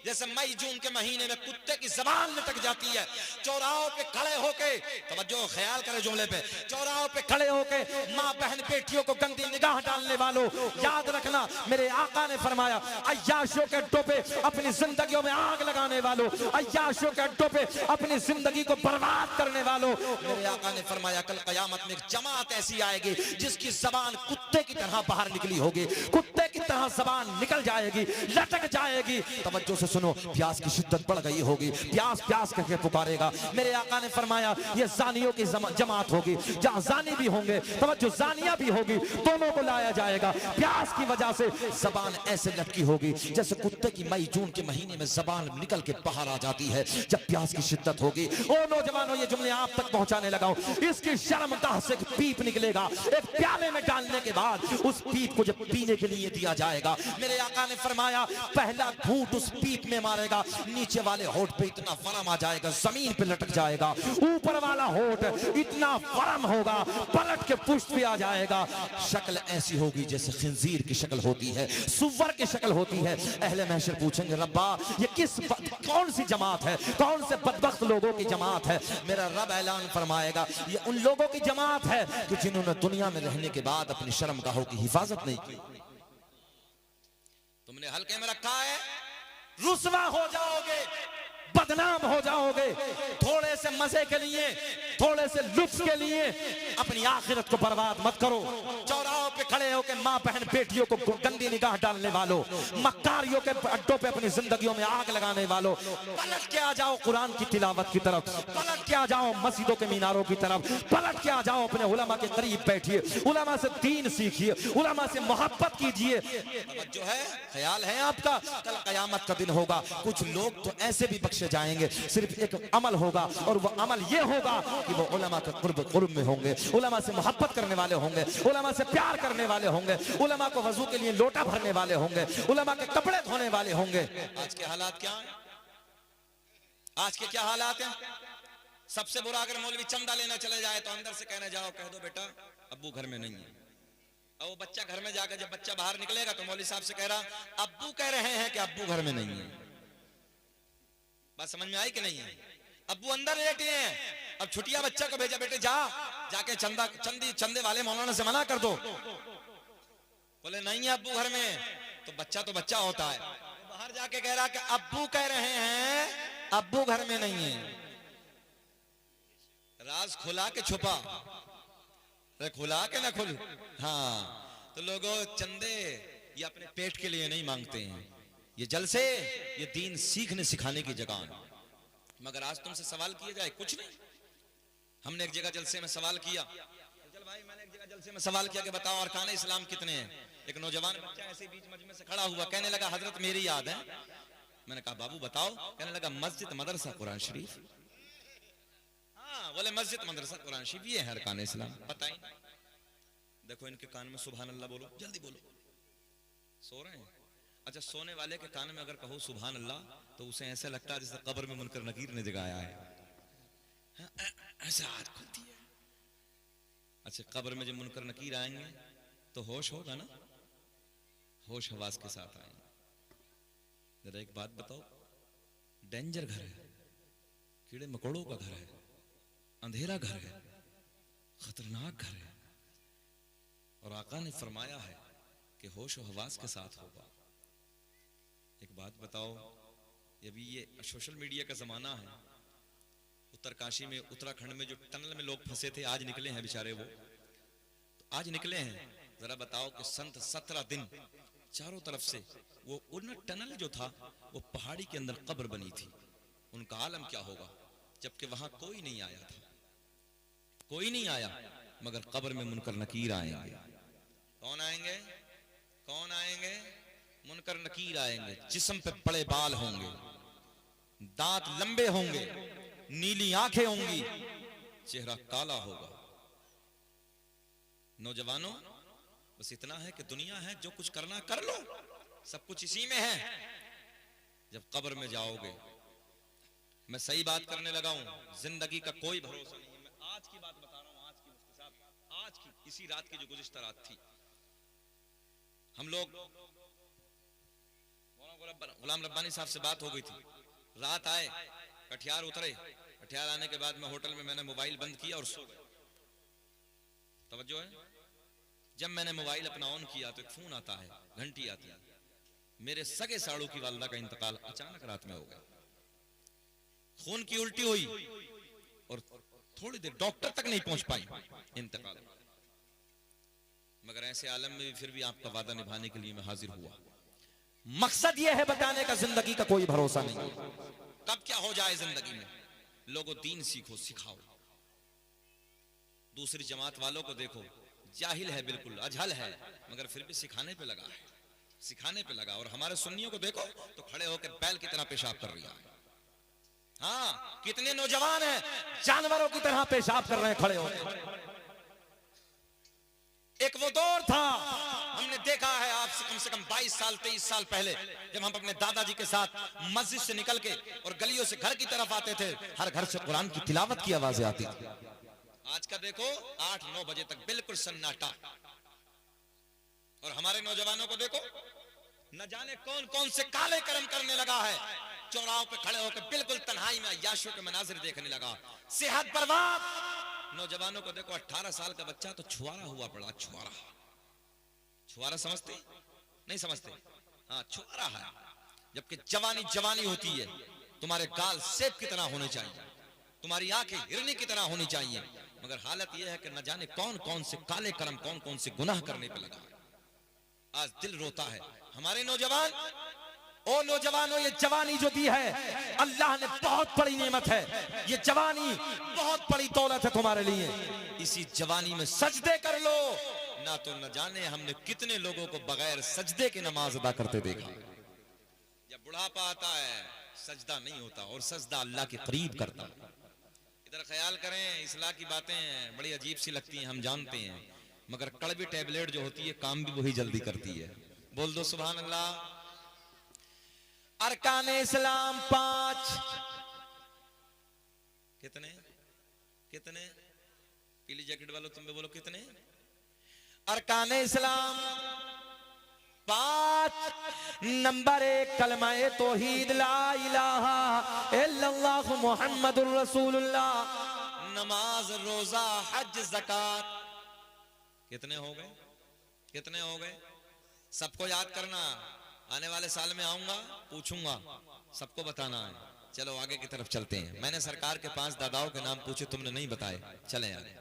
जैसे मई जून के महीने में कुत्ते की जबान लटक जाती है। चौराहों पे खड़े होके, तवज्जो ख्याल करे जुमले पे, चौराहों पे खड़े होके माँ बहन बेटियों को गंदी निगाह डालने वालों, याद रखना मेरे आका ने फरमाया, अय्याशों के अड्डों पे अपनी जिंदगियों में आग लगाने वालों, अय्याशों के अड्डों पे अपनी जिंदगी को बर्बाद करने वालों, मेरे आका ने फरमाया कल कयामत में एक जमात ऐसी आएगी जिसकी जबान कुत्ते की तरह बाहर निकली होगी, कुत्ते की तरह जबान निकल जाएगी, लटक जाएगी। तवज्जो से सुनो, प्यास की शिद्दत बढ़ गई होगी, प्यास प्यास करके पुकारेगा। मेरे आका ने फरमाया ये जानियों की जमात होगी, जहां जानी भी होंगे, तवज्जो जानिया भी होगी, दोनों को लाया जाएगा। प्यास की वजह से जबान ऐसे लटकी होगी जैसे कुत्ते की मई जून के महीने में जबान निकल के बाहर आ जाती है जब प्यास की शिद्दत होगी। ओ नौजवानों, ये जुमले आप तक पहुंचाने लगा हूं। इसकी शर्मगाह से एक पीप निकलेगा, एक प्याले में डालने के बाद उस पीप को जब पीने के लिए दिया जाएगा, मेरे आका ने फरमाया पहला घूंट उस पीप में मारेगा, नीचे वाले होठ पे इतना फरम आ जाएगा, जमीन पे लटक जाएगा। ऊपर वाला होठ इतना फरम होगा, पलट के पुष्ट पे आ जाएगा। शक्ल ऐसी होगी जैसे खिंजीर की शक्ल होती है, सुवर की शक्ल होती है। अहले महशर पूछेंगे, रब्बा ये कौन सी जमात है, कौन से बदबख्त लोगों की जमात है? मेरा रब ऐलान फरमाएगा, ये उन लोगों की जमात है कि जिन्होंने दुनिया में रहने के बाद अपनी शर्मगाहों की हिफाजत नहीं की। तुमने हल्के में रखा है, रुसवा हो जाओगे, बदनाम हो जाओगे। थोड़े से मजे के लिए, थोड़े से लुत्फ के लिए अपनी आखिरत को बर्बाद मत करो। चौराहों पे पे खड़े होकर माँ बहन बेटियों को गंदी निगाह डालने वालों, मक्कारियों के अड्डों पे अपनी जिंदगियों में आग लगाने वालों, पलट के आ जाओ कुरान की तिलावत की तरफ, पलट के आ जाओ मस्जिदों के मीनारों की तरफ, पलट के आ जाओ अपने उलमा के करीब बैठिए, उलमा से दीन सीखिए, उलमा से मोहब्बत कीजिए। जो है ख्याल है आपका कल कयामत का दिन होगा, कुछ लोग तो ऐसे भी बख्शे जाएंगे, सिर्फ एक अमल होगा और वो अमल ये होगा कि वो उलमा के कुर्ब में होंगे, उलमा से मोहब्बत करने वाले होंगे, उलमा से प्यार करने वाले होंगे, उलमा को वजू के लिए लोटा भरने वाले होंगे, उलमा के कपड़े धोने वाले होंगे। आज के हालात क्या है? आज के क्या हालात हैं? सबसे बुरा अगर मौलवी चंदा लेना चले जाए तो अंदर से कहने जाओ, कह दो बेटा अब्बू घर में नहीं है। और वो बच्चा घर में जाकर जब बच्चा बाहर निकलेगा तो मौलवी साहब से कह रहा, अब्बू कह रहे हैं कि अब्बू घर में नहीं है। बात समझ में आई कि नहीं है? अब्बू अंदर लेटे हैं, अब छुट्टियां बच्चा को भेजा, बेटे जा जाके चंदे वाले मौलाना से मना कर दो। बोले नहीं है अब्बू घर में, तो बच्चा होता है, बाहर जाके कह रहा कि अब्बू कह रहे हैं अब्बू घर में नहीं है। राज खुला के छुपा, खुला के ना खुल। हाँ, तो लोगों चंदे ये अपने पेट के लिए नहीं मांगते हैं, ये जलसे ये दीन सीखने सिखाने की जगह। मगर आज तुमसे सवाल किया जाए कुछ नहीं। हमने एक जगह जलसे में सवाल किया, चल भाई मैंने एक जगह जलसे में सवाल किया कि बताओ अरकान इस्लाम कितने हैं। एक नौजवान बच्चा ऐसे बीच मजमे से खड़ा हुआ, कहने लगा हजरत मेरी याद है। मैंने कहा बाबू बताओ, कहने लगा मस्जिद मदरसा कुरान शरीफ। हाँ बोले मस्जिद मदरसा कुरान शरीफ ये है अरकान इस्लाम। पता ही देखो इनके कान में सुभान अल्लाह बोलो, जल्दी बोलो, सो रहे हैं। अच्छा सोने वाले के कान में अगर कहो सुभान अल्लाह तो उसे ऐसा लगता है जैसे कब्र में मुनकर नकीर ने जगाया है, ऐसा हाथ खुलती है। अच्छा कब्र में जब मुनकर नकीर आएंगे तो होश होगा ना, होश हवास के साथ आएंगे। जरा एक बात बताओ, डेंजर घर है, कीड़े मकोड़ों का घर है, अंधेरा घर है, खतरनाक घर है, और आका ने फरमाया है कि होश और हवास के साथ होगा। एक बात बताओ, अभी ये सोशल मीडिया का जमाना है, उत्तरकाशी में उत्तराखंड में जो टनल में लोग फंसे थे आज निकले हैं बेचारे, वो तो आज निकले हैं। जरा बताओ कि संत 17 दिन चारों तरफ से वो उन टनल जो था वो पहाड़ी के अंदर कब्र बनी थी, उनका आलम क्या होगा, जबकि वहां कोई नहीं आया था, कोई नहीं आया, मगर कब्र में मुनकर नकीर आएंगे। कौन आएंगे? कौन आएंगे? मुनकर नकीर आएंगे। जिस्म पे बड़े बाल होंगे, दांत लंबे होंगे, नीली आंखें होंगी, चेहरा काला होगा। नौजवानों बस इतना है कि दुनिया है, जो कुछ करना कर लो, सब कुछ इसी में है। जब कब्र में जाओगे, मैं सही बात करने लगा हूं, जिंदगी का कोई भरोसा नहीं है। मैं आज की बात बता रहा हूं, आज की मुफ्ती साहब, आज की इसी रात की जो गुज़िश्ता रात थी, हम लोग गुलाम रब्बानी साहब से बात हो गई थी। रात आए, कटिहार उतरे, कटिहार आने के बाद मैं होटल में मैंने मोबाइल बंद किया और सो गए। तवज्जो है, जब मैंने मोबाइल अपना ऑन किया तो एक फोन आता है, घंटी आती है, मेरे सगे साड़ू की वालदा का इंतकाल अचानक रात में हो गया। खून की उल्टी हुई और थोड़ी देर डॉक्टर तक नहीं पहुंच पाई, इंतकाल। मगर ऐसे आलम में भी फिर भी आपका वादा निभाने के लिए मैं हाजिर हुआ। मकसद यह है बताने का जिंदगी का कोई भरोसा नहीं, कब क्या हो जाए जिंदगी में। लोगों दीन सीखो, सिखाओ। दूसरी जमात वालों को देखो, जाहिल है, बिल्कुल अजहल है, मगर फिर भी सिखाने पे लगा है, सिखाने पे लगा। और हमारे सुन्नियों को देखो तो खड़े होकर बैल की तरह पेशाब कर रही है। हाँ, कितने नौजवान हैं जानवरों की तरह पेशाब कर रहे हैं खड़े होकर। एक वो दौर था, हमने देखा है आज से कम 22 साल 23 साल पहले, जब हम अपने दादाजी के साथ मस्जिद से निकल के और गलियों से घर की तरफ आते थे, हर घर से कुरान की तिलावत की आवाजें आती थी। आज का देखो 8-9 बजे तक बिल्कुल सन्नाटा। और हमारे नौजवानों को देखो, न जाने कौन कौन से काले कर्म करने लगा है, चौराहों पे खड़े होकर बिल्कुल तन्हाई में अय्याशियों के मनाजिर देखने लगा। सेहत बर्बाद। नौजवानों को देखो, 18 साल का बच्चा तो छुआरा हुआ पड़ा। छुआरा, छुआरा समझते नहीं? समझते? हाँ, छुआरा है। जबकि जवानी जवानी होती है, तुम्हारे गाल सेब की तरह होने चाहिए, तुम्हारी आंखें हिरनी की तरह होनी चाहिए, मगर हालत यह है कि न जाने कौन कौन से काले कर्म, कौन कौन से गुनाह करने पे लगा है। आज दिल रोता है। हमारे नौजवान, ओ नौजवानों, ये जवानी जो दी है अल्लाह ने बहुत बड़ी नेमत है। ये जवानी बहुत बड़ी दौलत है तुम्हारे लिए। इसी जवानी में सजदे कर लो। ना तो न जाने हमने कितने लोगों को बगैर सजदे के नमाज अदा करते देखा। जब बुढ़ापा आता है सजदा नहीं होता, और सजदा अल्लाह के करीब करता है। इधर ख्याल करें, इस्लाह की बातें बड़ी अजीब सी लगती हैं, हम जानते हैं, मगर कड़वी टैबलेट जो होती है काम भी वही जल्दी करती है। बोल दो सुभान अल्लाह। अरकान इस्लाम 5। कितने कितने? पीली जैकेट वालों तुम भी बोलो कितने? अरकान इस्लाम 5। नंबर 1 कलमा-ए तौहीद ला इलाहा इल्लल्लाह मुहम्मदुर रसूलुल्लाह। नमाज, रोजा, हज, ज़कात। कितने हो गए? कितने हो गए? सबको याद करना। आने वाले साल में आऊंगा, पूछूंगा, सबको बताना है। चलो आगे की तरफ चलते हैं। मैंने सरकार के 5 दादाओं के नाम पूछे, तुमने नहीं बताए। चले यार।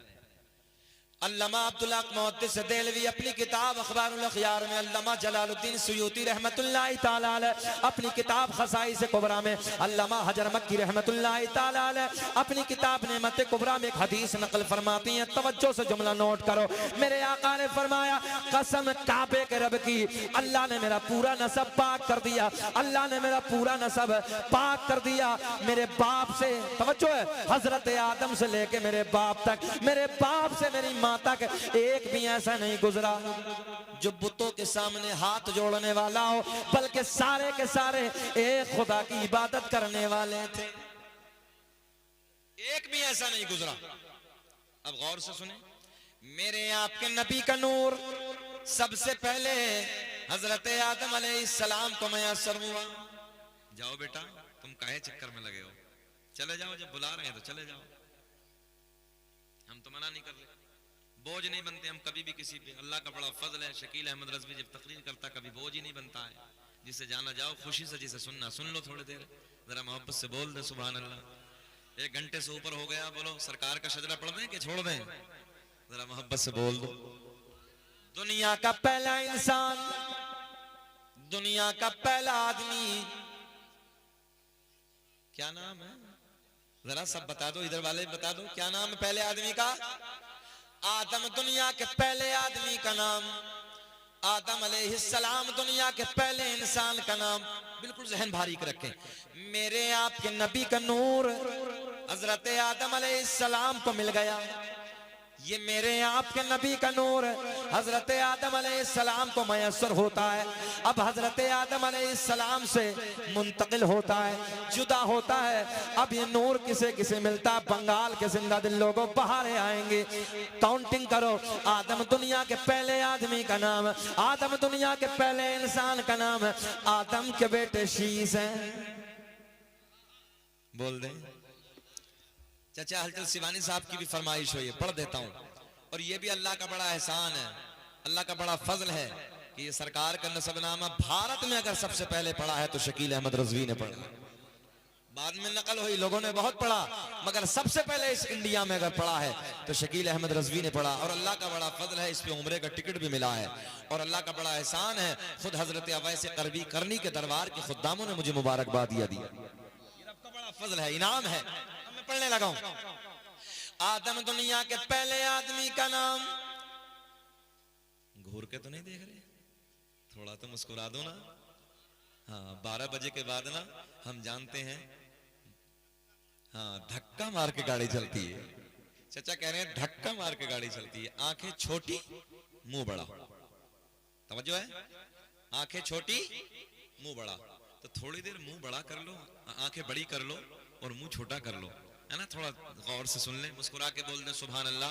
अल्लामा अब्दुल हक मुहद्दिस देलवी अपनी किताब अखबारुल अखयार में, अल्लामा जलालुद्दीन सुयूती रहमतुल्लाहि ताला अलैह अपनी किताब खसाइस कुबरा में, अल्लामा हजर मक्की रहमतुल्लाहि ताला अलैह अपनी किताब नेमत कुबरा में एक हदीस नकल फरमाती हैं। तवज्जो से जुमला नोट करो। मेरे आका ने फरमाया, कसम काबे के रब की, अल्लाह ने मेरा पूरा नसब पाक कर दिया। अल्लाह ने मेरा पूरा नसब पाक कर दिया। मेरे बाप से, तवज्जो है, हजरत आदम से लेके मेरे बाप तक, मेरे बाप से मेरी माँ तक एक भी ऐसा नहीं गुजरा जो बुतों के सामने हाथ जोड़ने वाला हो, बल्कि सारे के सारे एक खुदा की इबादत करने वाले थे। एक भी ऐसा नहीं गुजरा। अब गौर से सुने, मेरे आपके नबी का नूर सबसे पहले हजरत आदम अलैहिस्सलाम को मैसर हुआ। जाओ बेटा, तुम काहे चक्कर में लगे हो, चले जाओ, जब बुला रहे हैं तो चले जाओ, हम तो मना नहीं कर रहे। बोझ नहीं बनते हम कभी भी किसी पे। अल्लाह का बड़ा फजल है, शकील अहमद रज़वी जब तकरीर करता कभी बोझ ही नहीं बनता है। जिसे जाना जाओ खुशी से, जिसे सुनना सुन लो, थोड़ी देर जरा मोहब्बत से बोल दे सुभान अल्लाह। 1 घंटे से ऊपर हो गया, बोलो सरकार का शजरा पढ़ दें कि छोड़ दें? जरा मोहब्बत से बोल दो। दुनिया का पहला इंसान, दुनिया का पहला आदमी, क्या नाम है? जरा सब बता दो, इधर वाले बता दो, क्या नाम है पहले आदमी का? आदम दुनिया के पहले आदमी का नाम, आदम अलैहिस्सलाम दुनिया के पहले इंसान का नाम। बिल्कुल जहन भारी कर रखें। मेरे आपके नबी का नूर हजरत आदम अलैहिस्सलाम को मिल गया। ये मेरे आपके नबी का नूर हजरत आदम अलैहिस्सलाम को मैसर होता है। अब हजरत आदम अलैहिस्सलाम से मुंतकिल होता है, जुदा होता है। अब ये नूर किसे किसे मिलता है? बंगाल के जिंदा दिल लोगों बाहर आएंगे। काउंटिंग करो। आदम दुनिया के पहले आदमी का नाम, आदम दुनिया के पहले इंसान का नाम, आदम के बेटे शीश हैं। बोल दे। चाचा हलचल सिवानी साहब की भी फरमाइश हुई है, पढ़ देता हूँ। और ये भी अल्लाह का बड़ा एहसान है, अल्लाह का बड़ा फजल है कि ये सरकार का नसबनामा भारत में अगर सबसे पहले पढ़ा है तो शकील अहमद रज़वी ने पढ़ा। बाद में नकल हुई, लोगों ने बहुत पढ़ा, मगर सबसे पहले इस इंडिया में अगर पढ़ा है तो शकील अहमद रज़वी ने पढ़ा। और अल्लाह का बड़ा फजल है, इस पे उम्रे का टिकट भी मिला है। और अल्लाह का बड़ा एहसान है, खुद हजरत अवैस करवी करनी के दरबार के खुद्दामों ने मुझे मुबारकबाद दी। रब का बड़ा फजल है, इनाम है। पढ़ने लगा हूं। आदम दुनिया के पहले आदमी का नाम, घूर के तो नहीं देख रहे, थोड़ा तो मुस्कुरा दो ना। हाँ 12 बजे के बाद ना हम जानते हैं, हाँ धक्का मार के गाड़ी चलती है। चाचा कह रहे हैं धक्का मार के गाड़ी चलती है। आंखें छोटी मुंह बड़ा, तवज्जो है? आंखें छोटी मुंह बड़ा। तो थोड़ी देर मुंह बड़ा कर लो, आंखें बड़ी कर लो और मुंह छोटा कर लो, है ना? थोड़ा गौर से सुन ले, मुस्कुरा के बोल दे सुभान अल्लाह।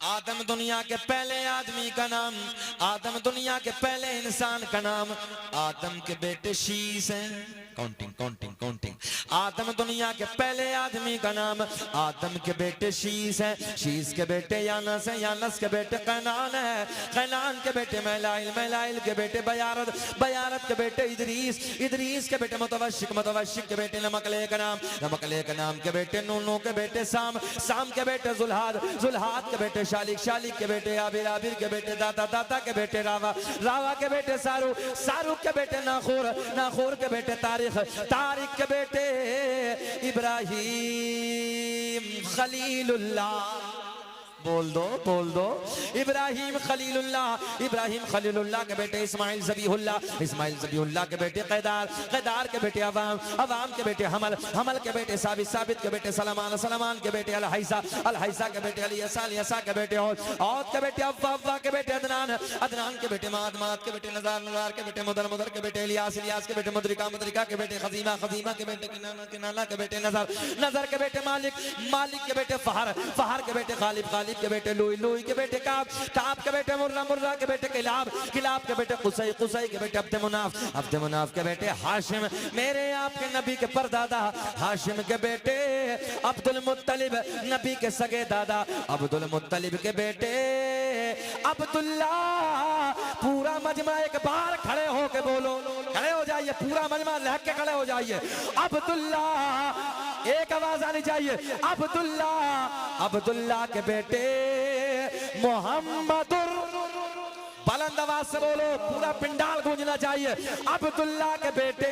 आदम दुनिया के पहले आदमी का नाम, आदम दुनिया के पहले इंसान का नाम, आदम के बेटे शीश हैं। Counting counting counting. आदम दुनिया के पहले आदमी का नाम, आदम के बेटे शीश हैं, शीश के बेटे यानस हैं, यानस के बेटे कैनान है, कैनान के बेटे मैलाइल, मैलाइल के बेटे बयारत, बयारत के बेटे इदरीस, इदरीस के बेटे मुतवशिक, मुतवशिक के बेटे नमकले का नाम, नमकले का नाम के बेटे नूनू के बेटे साम, साम के बेटे जुल्हाद, जुल्हाद के बेटे शालिक, शालिक के बेटे आबिर, आबिर के बेटे दाता, दाता के बेटे रावा, रावा के बेटे सारू, सारू के बेटे नाखूर, नाखूर के बेटे तारिक, तारिक के बेटे इब्राहिम खलीलुल्लाह। बोल दो बोल दो। इब्राहिम खलीलुल्लाह, इब्राहिम खलीलुल्लाह के बेटे इस्माइल ज़बीहुल्लाह, इस्माइल ज़बीहुल्लाह के बेटे कैदार, कैदार के बेटे अवाम, अवाम के बेटे हमल, हमल के बेटे साबित, साबित के बेटे सलमान, सलमान के बेटे अलहैसा, अलहैसा के बेटे अलियसा, अलियसा के बेटे औद, औद के बेटे अव्वा, अव्वा के बेटे अदनान, अदनान के बेटे माद, माद के बेटे नज़ार, नज़ार के बेटे मुदर, मुदर के बेटे इलियास, इलियास के बेटे मुद्रिका, मुद्रिका के बेटे खजीमा, खजीमा के बेटे किनाना, किनाना के बेटे नज़र, नज़र के बेटे मालिक, मालिक के बेटे फहर, फहर के बेटे गालिब, गालिब के बेटे लुई, लुई के बेटे काब, काब के बेटे मुर्रा, मुर्रा के बेटे किलाब, किलाब के बेटे कुसै, कुसै के बेटे अब्द मुनाफ, अब्द मुनाफ के बेटे हाशिम, मेरे आपके नबी के परदादा हाशिम के बेटे अब्दुल मुत्तलिब, नबी के सगे दादा अब्दुल मुत्तलिब के बेटे अब्दुल्ला। पूरा मजमा एक बार खड़े हो के बोलो, खड़े हो जाइए, पूरा मजमा लहक के खड़े हो जाइए। अब्दुल्ला, एक आवाज आनी चाहिए, अब्दुल्ला, अब्दुल्ला के बेटे मोहम्मदुर, बुलंद आवाज से बोलो, पूरा पिंडाल गूंजना चाहिए। अब्दुल्ला के बेटे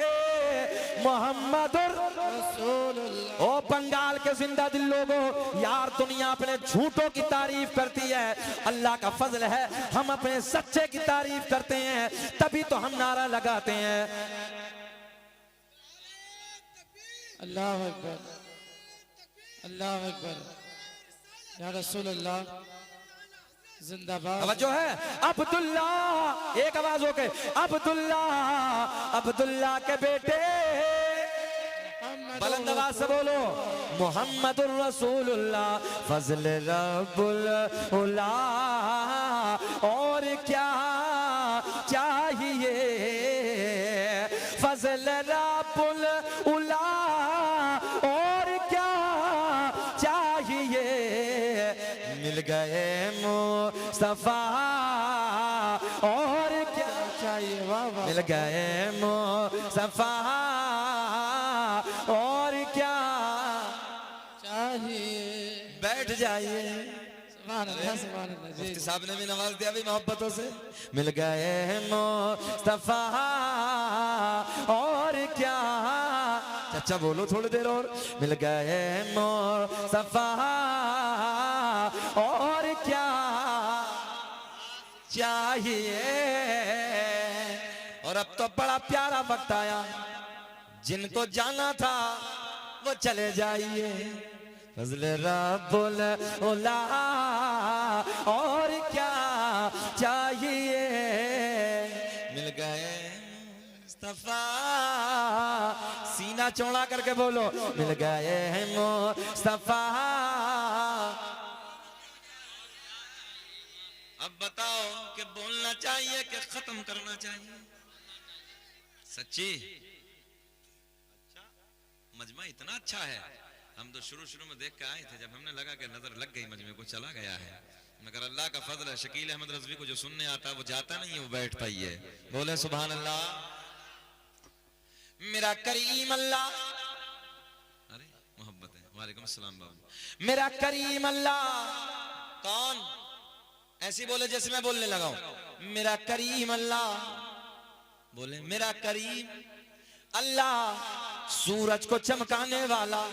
मोहम्मदुर रसूलुल्लाह। ओ बंगाल के जिंदा दिल लोगों, यार दुनिया अपने झूठों की तारीफ करती है, अल्लाह का फजल है हम अपने सच्चे की तारीफ करते हैं, तभी तो हम नारा लगाते हैं। अल्लाह अकबर, अल्लाह अकबर, या रसूल अल्लाह जिंदाबाद। अब जो है अब्दुल्ला, एक आवाज हो के अब्दुल्ला, अब्दुल्ला के बेटे, बुलंद आवाज से बोलो, मोहम्मदुर रसूलुल्लाह, फजल रब्बुल उला, और क्या चाहिए, फजल रब्बुल उला, और क्या चाहिए, मिल गए मुस्तफा, और क्या चाहिए, वाह वाह, मिल गए मुस्तफा, और क्या चाहिए। बैठ जाइए। सुभान अल्लाह, सुभान अल्लाह जी। मुफ्ती साहब ने भी नवाज दिया भी मोहब्बतों से। मिल गए मुस्तफा, और क्या, चाचा बोलो थोड़ी देर और, मिल गए मुस्तफा, और क्या चाहिए। और अब तो बड़ा प्यारा वक्त आया, जिनको जाना था वो चले जाइए। फजल रब्बुल उला, और क्या चाहिए, मिल गए मुस्तफा, सीना चौड़ा करके बोलो, मिल गए मुस्तफा। अब बताओ कि बोलना चाहिए कि खत्म करना चाहिए? सच्ची मजमा इतना अच्छा है, हम तो शुरू शुरू में देख के आए थे, जब हमने लगा कि नजर लग गई मजमे को, चला गया है, मगर अल्लाह का फजल है, शकील अहमद रज़वी को जो सुनने आता है वो जाता नहीं है, वो बैठता ही है। बोले सुभान अल्लाह। मेरा करीम अल्लाह, अरे मोहब्बत है, वालेकुम अस्सलाम बाबू। मेरा करीम अल्लाह, कौन ऐसी बोले जैसे मैं बोलने लगा हूं, मेरा करीम अल्लाह, बोले मेरा करीम अल्लाह, सूरज को चमकाने वाला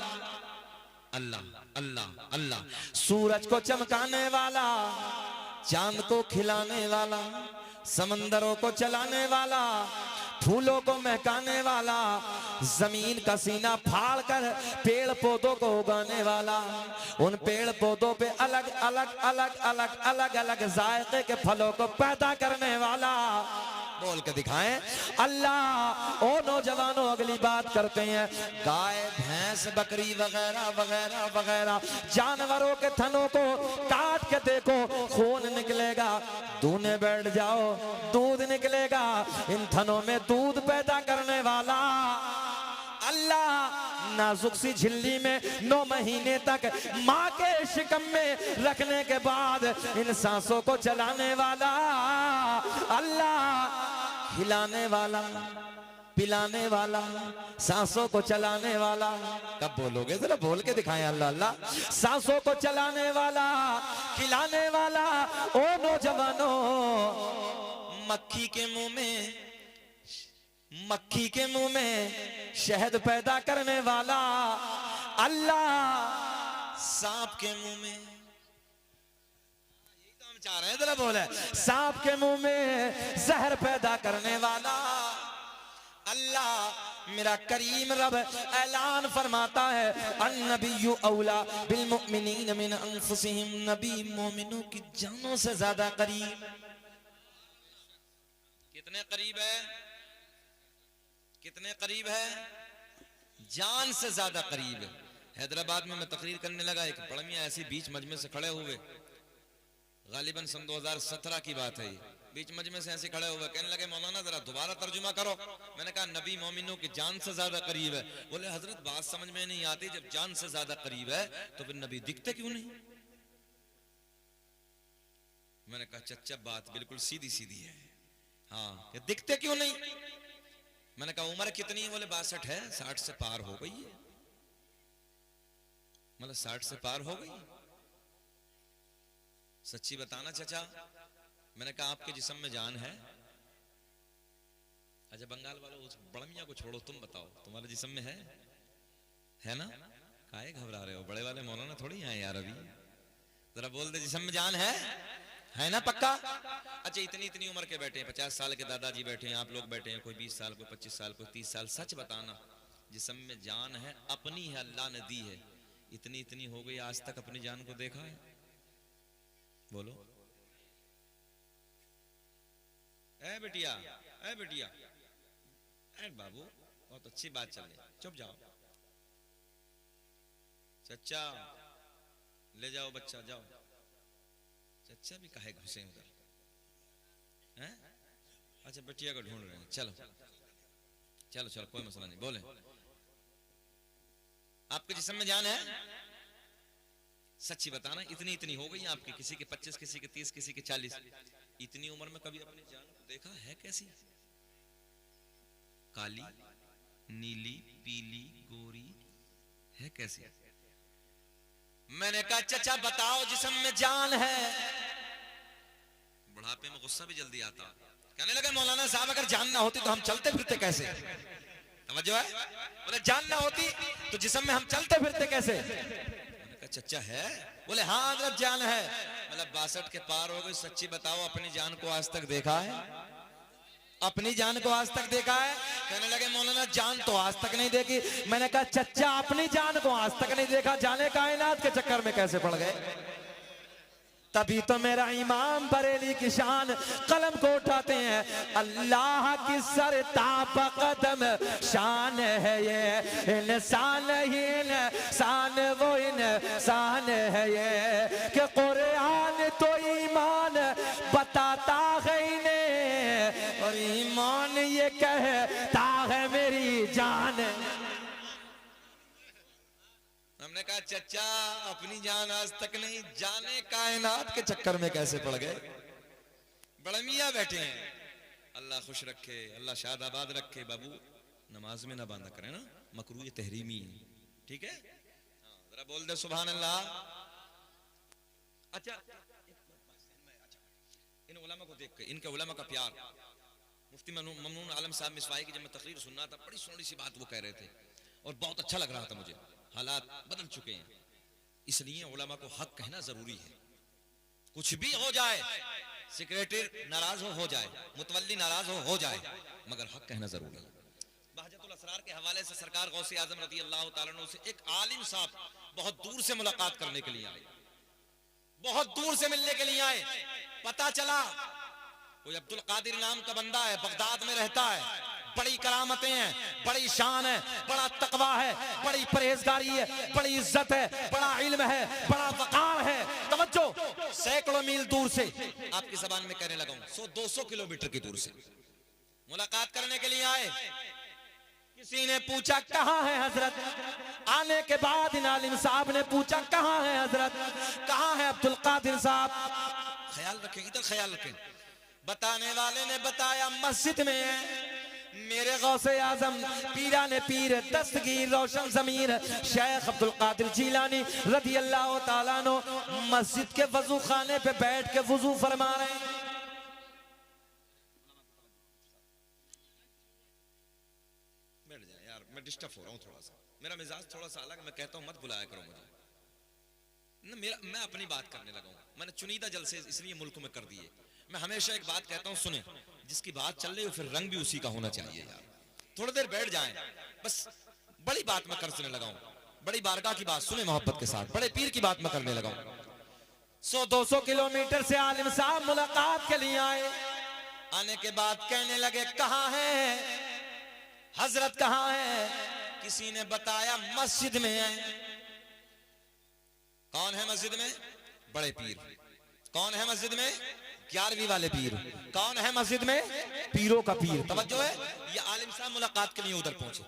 अल्लाह, अल्लाह अल्लाह, सूरज को चमकाने वाला, चांद को खिलाने वाला, समंदरों को चलाने वाला, फूलों को महकाने वाला, जमीन का सीना फाड़ कर पेड़ पौधों को उगाने वाला, उन पेड़ पौधों पे अलग अलग अलग अलग अलग अलग जायके के फलों को पैदा करने वाला, बोल के दिखाएं अल्लाह। ओ नौजवानों अगली बात करते हैं, गाय भैंस बकरी वगैरह वगैरह वगैरह जानवरों के थनों को काट के देखो, खून निकलेगा, दूने बैठ जाओ दूध निकलेगा। इन थनों में दूध पैदा करने वाला अल्लाह नाजुक सी झिल्ली में 9 महीने तक माँ के शिकम में रखने के बाद इन सांसों को चलाने वाला अल्लाह, खिलाने वाला पिलाने वाला सांसों को चलाने वाला। कब बोलोगे जरा बोल के दिखाएं अल्लाह अल्लाह। सांसों को चलाने वाला खिलाने वाला। ओ नौजवानों, मक्खी के मुंह में शहद पैदा करने वाला अल्लाह, सांप के मुंह में, यही तो हम चाह रहे हैं जरा बोले, सांप के मुंह में जहर पैदा करने वाला अल्लाह। मेरा करीम रब ऐलान फरमाता है, अन्नबिय्यु औला बिल मुमिनीन मिन अनफुसिहिम, नबी मोमिनों की जानों से ज्यादा करीब। कितने करीब है, कितने करीब है, जान से ज्यादा करीब है। हैदराबाद में मैं तकरीर करने लगा, एक पड़मिया ऐसी बीच मजमे से खड़े हुए, गालिबन सन 2017 की बात है ये, बीच मजमे से ऐसे खड़े हुए, कहने लगे मौलाना जरा दोबारा तर्जुमा करो। मैंने कहा नबी मोमिनों की जान से ज्यादा करीब है। बोले हजरत बात समझ में नहीं आती, जब जान से ज्यादा करीब है तो फिर नबी दिखते क्यों नहीं? मैंने कहा चच्चा बात बिल्कुल सीधी सीधी है, हाँ कि दिखते क्यों नहीं? मैंने कहा उम्र कितनी है? बोले 62 है, 60 से पार हो गई है। मतलब 60 से पार हो गई? सच्ची बताना चाचा। मैंने कहा आपके जिस्म में जान है? अच्छा बंगाल वालों उस बड़मिया को छोड़ो, तुम बताओ तुम्हारे जिस्म में है ना? काहे घबरा रहे हो? बड़े वाले मौलाना थोड़ी हैं यार, अभी जरा बोल दे जिस्म में जान है ना पक्का? अच्छा इतनी इतनी उम्र के बैठे हैं, 50 साल के दादाजी बैठे हैं, आप लोग बैठे हैं, कोई 20 साल, कोई 25 साल, कोई 30 साल। सच बताना जिस्म में जान है, अपनी है, अल्लाह ने दी है। इतनी इतनी हो गई, आज तक अपनी जान को देखा है? बोलो ए बेटिया, ए बेटिया, ए बाबू, बहुत अच्छी बात चल रही, चुप जाओ। चच्चा ले जाओ बच्चा, जाओ। चच्चा भी काहे घुसे उधर हैं? अच्छा बेटिया को ढूंढ रहे हैं, चलो चलो चलो कोई मसला नहीं। बोले आपके जिस्म में जान है? सच्ची बताना, इतनी इतनी हो गई आपकी, किसी के 25, किसी के 30, किसी के 40। इतनी उम्र में कभी अपनी जान को देखा है? कैसी काली, नीली, पीली, गोरी है कैसी? मैंने कहा चचा बताओ जिस्म में जान है। बुढ़ापे में गुस्सा भी जल्दी आता। कहने लगे मौलाना साहब अगर जान ना होती तो हम चलते फिरते कैसे? समझो है? बोले जान ना होती तो जिस्म में हम चलते फिरते कैसे? चच्चा है? बोले हाँ हजरत जान है। मतलब 62 के पार हो गई। सच्ची बताओ अपनी जान को आज तक देखा है? अपनी जान को आज तक देखा है? कहने लगे मौलाना जान तो आज तक नहीं देखी। मैंने कहा चच्चा अपनी जान को आज तक नहीं देखा, जाने कायनात के चक्कर में कैसे पड़ गए? तभी तो मेरा इमाम बरेली की शान कलम को उठाते हैं, अल्लाह की सरताब कदम शान है ये, इंसान ही इंसान वो इंसान है ये, कि कुरान तो ईमान बताता है इन्हें, और ईमान ये कहता है मेरी जान। हमने कहा चच्चा अपनी जान आज तक नहीं, जाने कायनात के चक्कर में कैसे पड़ गए? बड़े मियाँ बैठे हैं, अल्लाह खुश रखे, अल्लाह शाद आबाद रखे। बाबू नमाज में ना बांधा करें ना, मकरूह तहरीमी, ठीक है? जरा बोल दे सुभान अल्लाह। अच्छा इन उलमा को देख के, इनके उलमा का प्यार, मुफ्ती ममनून आलम साहब मिसवाई की जब मैं तकरीर सुनना था, बड़ी सोनी सी बात वो कह रहे थे और बहुत अच्छा लग रहा था मुझे। हालात बदल चुके हैं, इसलिए उलमा को हक कहना जरूरी है। कुछ भी हो जाए, सेक्रेटरी नाराज हो जाए, मुतवल्ली नाराज हो जाए, मगर हक कहना जरूरी है। बहजतुल असरार के हवाले से सरकार गौसे आजम रज़ी अल्लाह तआला अन्हु से एक आलिम साहब बहुत दूर से मुलाकात करने के लिए आए, बहुत दूर से मिलने के लिए आए। पता चला कोई अब्दुल कादिर नाम का बंदा है, बगदाद में रहता है, बड़ी करामतें हैं, बड़ी शान है, बड़ा तकवा है, बड़ी परहेजगारी है, बड़ी इज्जत है, बड़ा इल्म है, बड़ा वकार है। तवज्जो, सैकड़ों मील दूर से, आपकी जबान में कहने लगा हूं, 100-200 किलोमीटर की दूर से मुलाकात करने के लिए आए। किसी ने पूछा कहां है हजरत? आने के बाद इन आलिम साहब ने पूछा कहां है हजरत, कहां है अब्दुल कादिर साहब? ख्याल रखें, इधर ख्याल रखें। बताने वाले ने बताया मस्जिद में है। मेरे गौसे आजम पीराने पीर दस्तगीर रोशन जमीर शेख अब्दुल कादिर जीलानी रदी अल्लाह ताला नो मस्जिद के वजू खाने पे बैठ के वजू फरमा रहे हैं। बैठ जाए यार, मैं डिस्टर्ब हो रहा हूँ थोड़ा सा, मेरा मिजाज थोड़ा सा अलग, मैं कहता हूँ मत बुलाया करो मुझे ना, मैं अपनी बात करने लगा हूँ। मैंने चुनीदा जलसे इसलिए मुल्क में कर दिए। मैं हमेशा एक बात कहता हूँ, सुने, जिसकी बात चल रही हो फिर रंग भी उसी का होना चाहिए यार। थोड़ी देर बैठ जाएं, बस बड़ी बात मैं करने लगा हूँ, बड़ी बारगाह की बात सुने मोहब्बत के साथ, बड़े पीर की बात मैं करने लगा हूँ। 100-200 किलोमीटर से आलिम साहब मुलाकात के लिए आए। आने के बाद कहने लगे कहां है हजरत, कहां है? किसी ने बताया मस्जिद में है। कौन है मस्जिद में? बड़े पीर। कौन है मस्जिद में? 11वीं वाले पीर। कौन है मस्जिद में? पीरों का पीर। तवज्जो है, ये आलिम साहब मुलाकात के लिए उधर पहुंचे।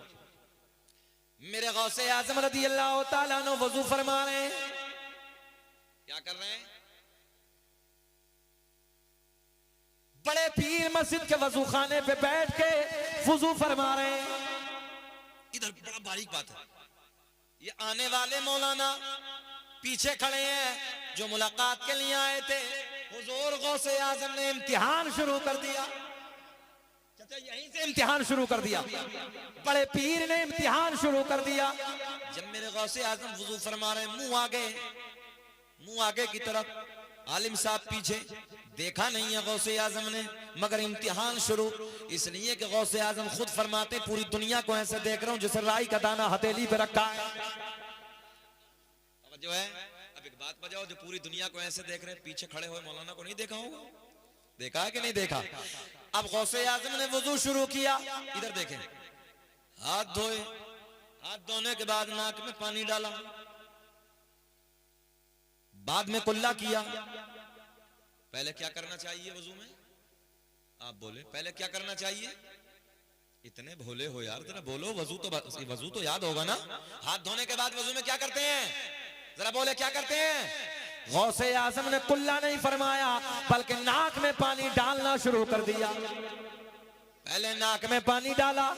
मेरे गौसे आजम रदी अल्लाह ताला अन्हु वजू फरमा रहे हैं। क्या कर रहे हैं? बड़े पीर मस्जिद के वजू खाने पे बैठ के वजू फरमा रहे हैं। इधर बड़ा बारीक बात है, ये आने वाले मौलाना पीछे खड़े हैं जो मुलाकात के लिए आए थे। हुजूर गौसे आजम ने इम्तिहान शुरू कर दिया। चाचा यहीं से इम्तिहान शुरू कर दिया, बड़े पीर ने इम्तिहान शुरू कर दिया। जब मेरे गौसे आजम वुजू फरमा रहे, मुंह आगे की तरफ, आलिम साहब पीछे। देखा नहीं है गौसे आजम ने, मगर इम्तिहान शुरू इसलिए कि गौसे आजम खुद फरमाते पूरी दुनिया को ऐसे देख रहा हूं जैसे राई का दाना हथेली पे रखा है। जो है, अब एक बात बजाओ, जो पूरी दुनिया को ऐसे देख रहे हैं, पीछे खड़े हुए मौलाना को नहीं देखा होगा? देखा है कि नहीं देखा? अब गौसे आजम ने वुजू शुरू किया, इधर देखें, हाथ धोए, हाथ धोने के बाद नाक में पानी डाला, बाद में कुल्ला किया। पहले क्या करना चाहिए वजू में? आप बोले पहले क्या करना चाहिए? इतने भोले हो यार, जरा बोलो, वजू तो याद होगा ना। हाथ धोने के बाद वजू में क्या करते हैं? जरा बोले क्या करते हैं? गौसे आजम ने कुल्ला नहीं फरमाया, बल्कि नाक में पानी डालना शुरू कर दिया। पहले नाक में पानी डाला,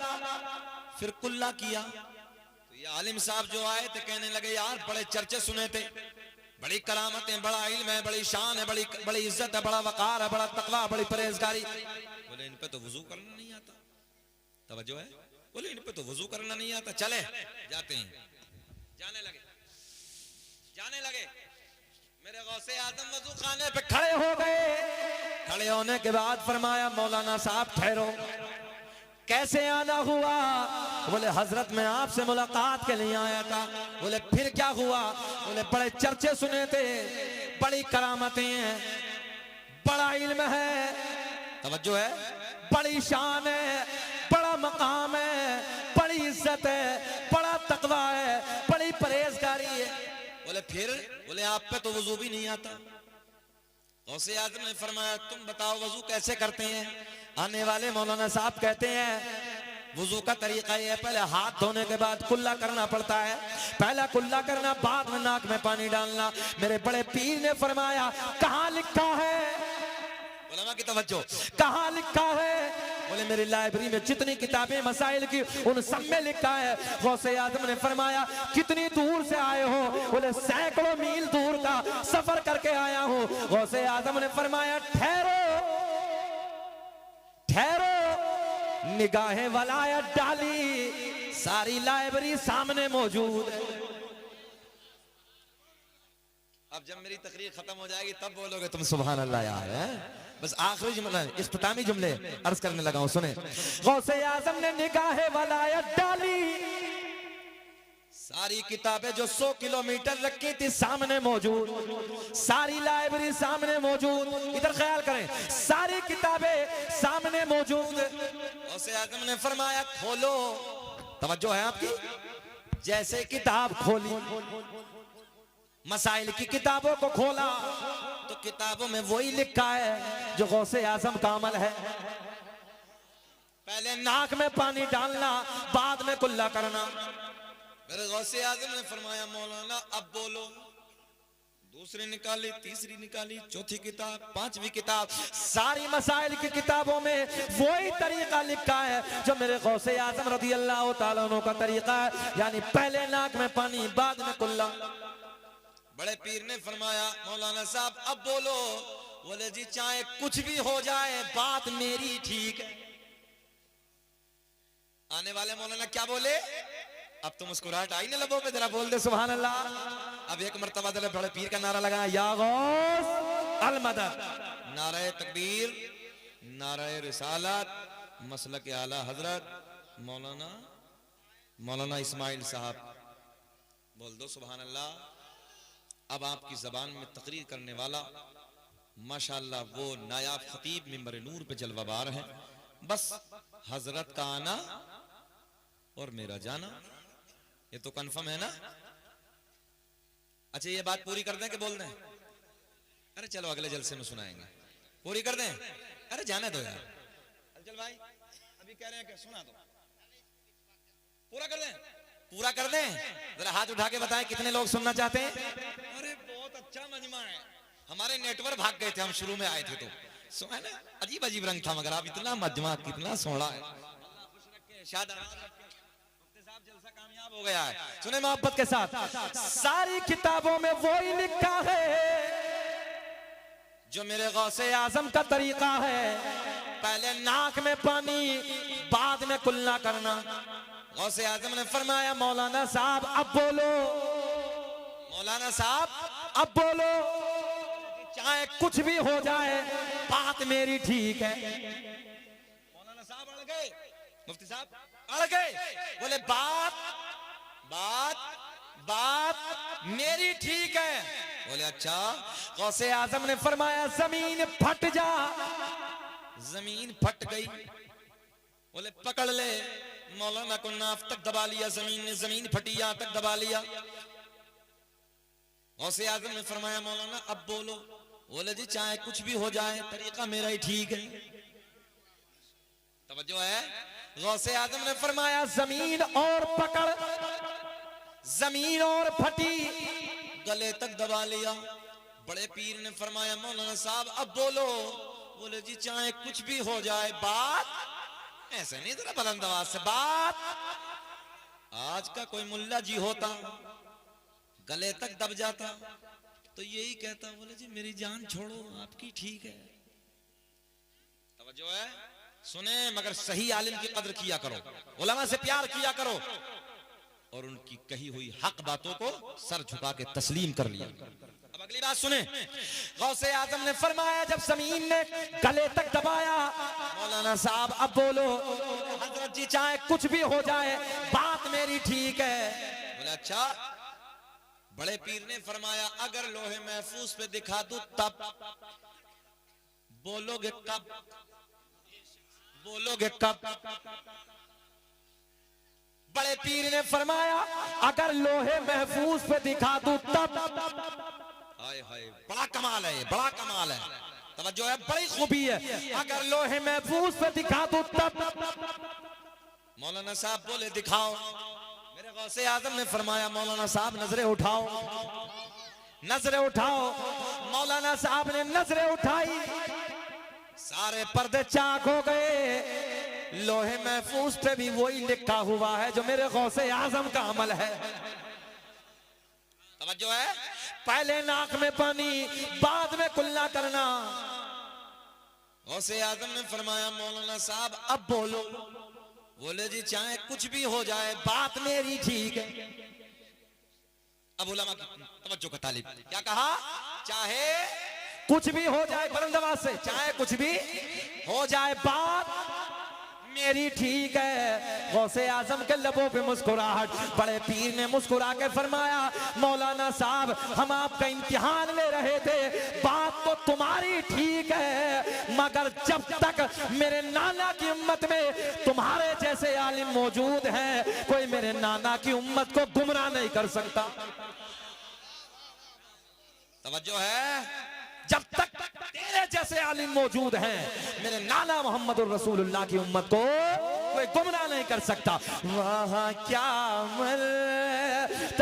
फिर कुल्ला किया। तो ये आलिम साहब जो आए थे कहने लगे यार बड़े चर्चे सुने थे, बड़ी करामतें, बड़ा इल्म है, बड़ी शान है, बड़ी इज्जत है, बड़ा वकार है, बड़ा तकवा, बड़ी परहेजगारी। बोले इन पे तो वजू करना नहीं आता। तवज्जो है, बोले इन पे तो वजू करना नहीं आता, चले जाते हैं। जाने लगे। मेरे गौसे आजम वजू खाने पे खड़े हो गए। खड़े होने के बाद फरमाया मौलाना साहब ठहरो, कैसे आना हुआ? बोले हजरत मैं आपसे मुलाकात के लिए आया था। बोले फिर क्या हुआ? बोले बड़े चर्चे सुने थे, बड़ी करामतें हैं, बड़ा इल्म है, तवज्जो है, बड़ी शान है, बड़ा मकाम है, बड़ी इज्जत है, बड़ा तकवा है, बड़ी परहेजगारी है। बोले फिर? बोले आप पे तो वजू भी नहीं आता। गौसे आजम ने फरमाया तुम बताओ वजू कैसे करते हैं? आने वाले मौलाना साहब कहते हैं वजू का तरीका ये है, पहले हाथ धोने के बाद कुल्ला करना पड़ता है। पहला कुल्ला करना, बाद में नाक में पानी डालना। मेरे बड़े पीर ने फरमाया कहां लिखा है? उलमा की तवज्जो, कहां लिखा है? बोले मेरी लाइब्रेरी में जितनी किताबें मसाइल की उन सब में लिखा है। गौसे आजम ने फरमाया कितनी दूर से आए हो? बोले सैकड़ों मील दूर का सफर करके आया हूं। गौसे आजम ने फरमाया ठहरो, निगाहे वलायत डाली, सारी लाइब्रेरी सामने मौजूद है। अब जब मेरी तकरीर खत्म हो जाएगी तब बोलोगे तुम सुभान अल्लाह यार। है बस आखिरी जुमला, इख्तितामी जुमले अर्ज करने लगा हूं, सुने। गौसे आजम ने निगाहे वलायत डाली, सारी किताबें जो 100 किलोमीटर रखी थी सामने मौजूद, सारी लाइब्रेरी सामने मौजूद, इधर ख्याल करें, सारी किताबें सामने मौजूद। गौसे आज़म ने फरमाया खोलो, तवज्जो है आपकी, जैसे किताब खोली, मसाइल की किताबों को खोला तो किताबों में वही लिखा है जो गौसे आज़म का अमल है। पहले नाक में पानी डालना, बाद में कुल्ला करना। मेरे गौसे आज़म ने फरमाया मौलाना अब बोलो। दूसरी निकाली, तीसरी निकाली, चौथी किताब, पांचवी किताब, सारी मसाइल की किताबों में वही तरीका लिखा है जो मेरे गौसे आज़म रज़ी अल्लाह तआला अन्हु का तरीका है, यानी पहले नाक में पानी, बाद में कुल्ला। बड़े पीर ने फरमाया मौलाना साहब अब बोलो। बोले जी चाहे कुछ भी हो जाए बात मेरी ठीक है। आने वाले मौलाना क्या बोले? अब तो मुस्कुराहट आई ना लबों पे, जरा बोल दे सुभान अल्लाह। अब एक मर्तबा जरा बड़े पीर का नारा लगाया, या गौस अल मदद। नारे तकबीर, नारे रिसालत, मसलक आला हजरत मौलाना इस्माइल साहब, बोल दो सुभान अल्लाह। अब आपकी जबान में तकरीर करने वाला माशाअल्लाह वो नायाब खतीब मिंबर नूर पे जलवाबार हैं। बस हजरत का आना और मेरा जाना, ये तो कंफर्म है ना? अच्छा ये बात पूरी कर दें कि बोल दें? अरे चलो अगले जलसे में सुनाएंगे, पूरी कर दें? अरे जाने दो यार। चल भाई अभी कह रहे हैं कि सुना दो, पूरा कर दें? पूरा कर दें? जरा हाथ उठा के बताएं कितने लोग सुनना चाहते हैं। अरे बहुत अच्छा मजमा है, हमारे नेटवर्क भाग गए थे, हम शुरू में आए थे तो सुना ना, अजीब अजीब रंग था, मगर आप इतना मजमा कितना सोहना है। जलसा कामयाब हो गया है। सुने मोहब्बत के साथ, सारी किताबों में वही लिखा है जो मेरे गौसे आजम का तरीका है। पहले नाक में पानी, बाद में कुल्ला करना। गौसे आजम ने फरमाया मौलाना साहब अब बोलो, मौलाना साहब अब बोलो, चाहे कुछ भी हो जाए बात मेरी ठीक है। मौलाना साहब अड़ गए, मुफ्ती साहब अड़ गए, बोले बात बात बात मेरी ठीक है। बोले अच्छा। गौसे आजम ने फरमाया जमीन फट जा। जमीन फट गई, बोले पकड़ ले। मौलाना को नाफ तक दबा लिया जमीन ने, जमीन फटी यहां तक दबा लिया। गौसे आजम ने फरमाया मौलाना अब बोलो। बोले जी चाहे कुछ भी हो जाए तरीका मेरा ही ठीक है। तवज्जो है। गौसे आजम ने फरमाया जमीन और पकड़, जमीन और फटी, गले तक दबा लिया। बड़े पीर ने फरमाया मौलाना साहब अब बोलो। बोले जी चाहे कुछ भी हो जाए बात, ऐसे नहीं जरा बुलंद आवाज से बात। आज का कोई मुल्ला जी होता गले तक दब जाता तो यही कहता, बोले जी मेरी जान छोड़ो आपकी ठीक है। तवज्जो है। सुने मगर सही आलिम की कदर किया करो, उलमा से प्यार किया करो और उनकी कही हुई हक बातों को सर झुका के तस्लीम कर लिया। अब अगली बात सुने। गौसे आजम ने फरमाया जब जमीन ने गले तक दबाया, मौलाना साहब अब बोलो। हजरत जी चाहे कुछ भी हो जाए बात मेरी ठीक है। बोला अच्छा। बड़े पीर ने फरमाया अगर लोहे महफूज पे दिखा दूं तब बोलोगे कब? बोलोगे कब? बड़े पीर ने फरमाया अगर लोहे महफूज पे दिखा दूं तब। हाय हाय बड़ा कमाल है, बड़ा कमाल है। तवज्जो है, बड़ी खूबी है। अगर लोहे महफूज पे दिखा दूं तब। मौलाना साहब बोले दिखाओ। मेरे गौसे आजम ने फरमाया मौलाना साहब नजरें उठाओ, नजरें उठाओ। मौलाना साहब ने नजरें उठाई, सारे पर्दे चाक हो गए। लोहे महफूज पे भी वही लिखा हुआ है जो मेरे गौसे आजम का अमल है। तवज्जो है। पहले नाक में पानी, बाद में कुल्ला करना। गौसे आजम ने फरमाया मौलाना साहब अब बोलो। बोले जी चाहे कुछ भी हो जाए बात मेरी ठीक है। अब उलमा की तवज्जो का तालिब क्या कहा? चाहे कुछ भी हो जाए, बुलंद आवाज से, चाहे कुछ भी हो जाए बात मेरी ठीक है। गौसे आजम के लबों पे मुस्कुराहट, बड़े पीर ने मुस्कुरा के फरमाया, मौलाना साहब हम आपका इम्तिहान ले रहे थे, बात तो तुम्हारी ठीक है, मगर जब तक मेरे नाना की उम्मत में तुम्हारे जैसे आलिम मौजूद हैं, कोई मेरे नाना की उम्मत को गुमराह नहीं कर सकता। तवज्जो है, जब तक तेरे जैसे आलिम मौजूद हैं, मेरे नाना मोहम्मद रसूलुल्लाह की उम्मत को कोई गुमराह नहीं कर सकता। वहाँ क्या मर्तबाए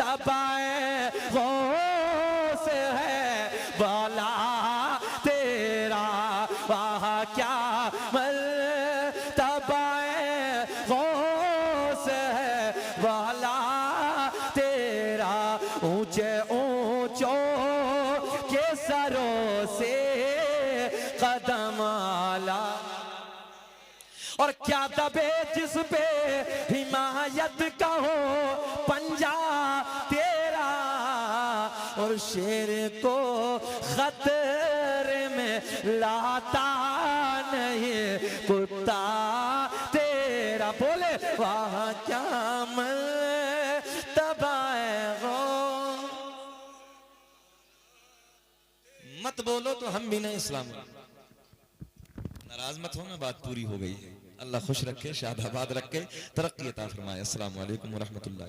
गौस है वाला तेरा, वहाँ क्या मर्तबाए गौस है वाला तेरा, ऊंचे ऊंचों के सरों से कदम आला, और क्या दबे जिस पे हिमायत का हो पंजा तेरा, और शेर को खतरे में लाता नहीं कुत्ता तेरा। बोले वहाँ क्या मर्तबाए गौस। मत बोलो तो हम भी नहीं इस्लाम। नाराज मत होना, बात पूरी हो गई। अल्लाह खुश रखे, शादाबाद रखे, तरक्की अता फरमाए। अस्सलाम वालेकुम व रहमतुल्लाह।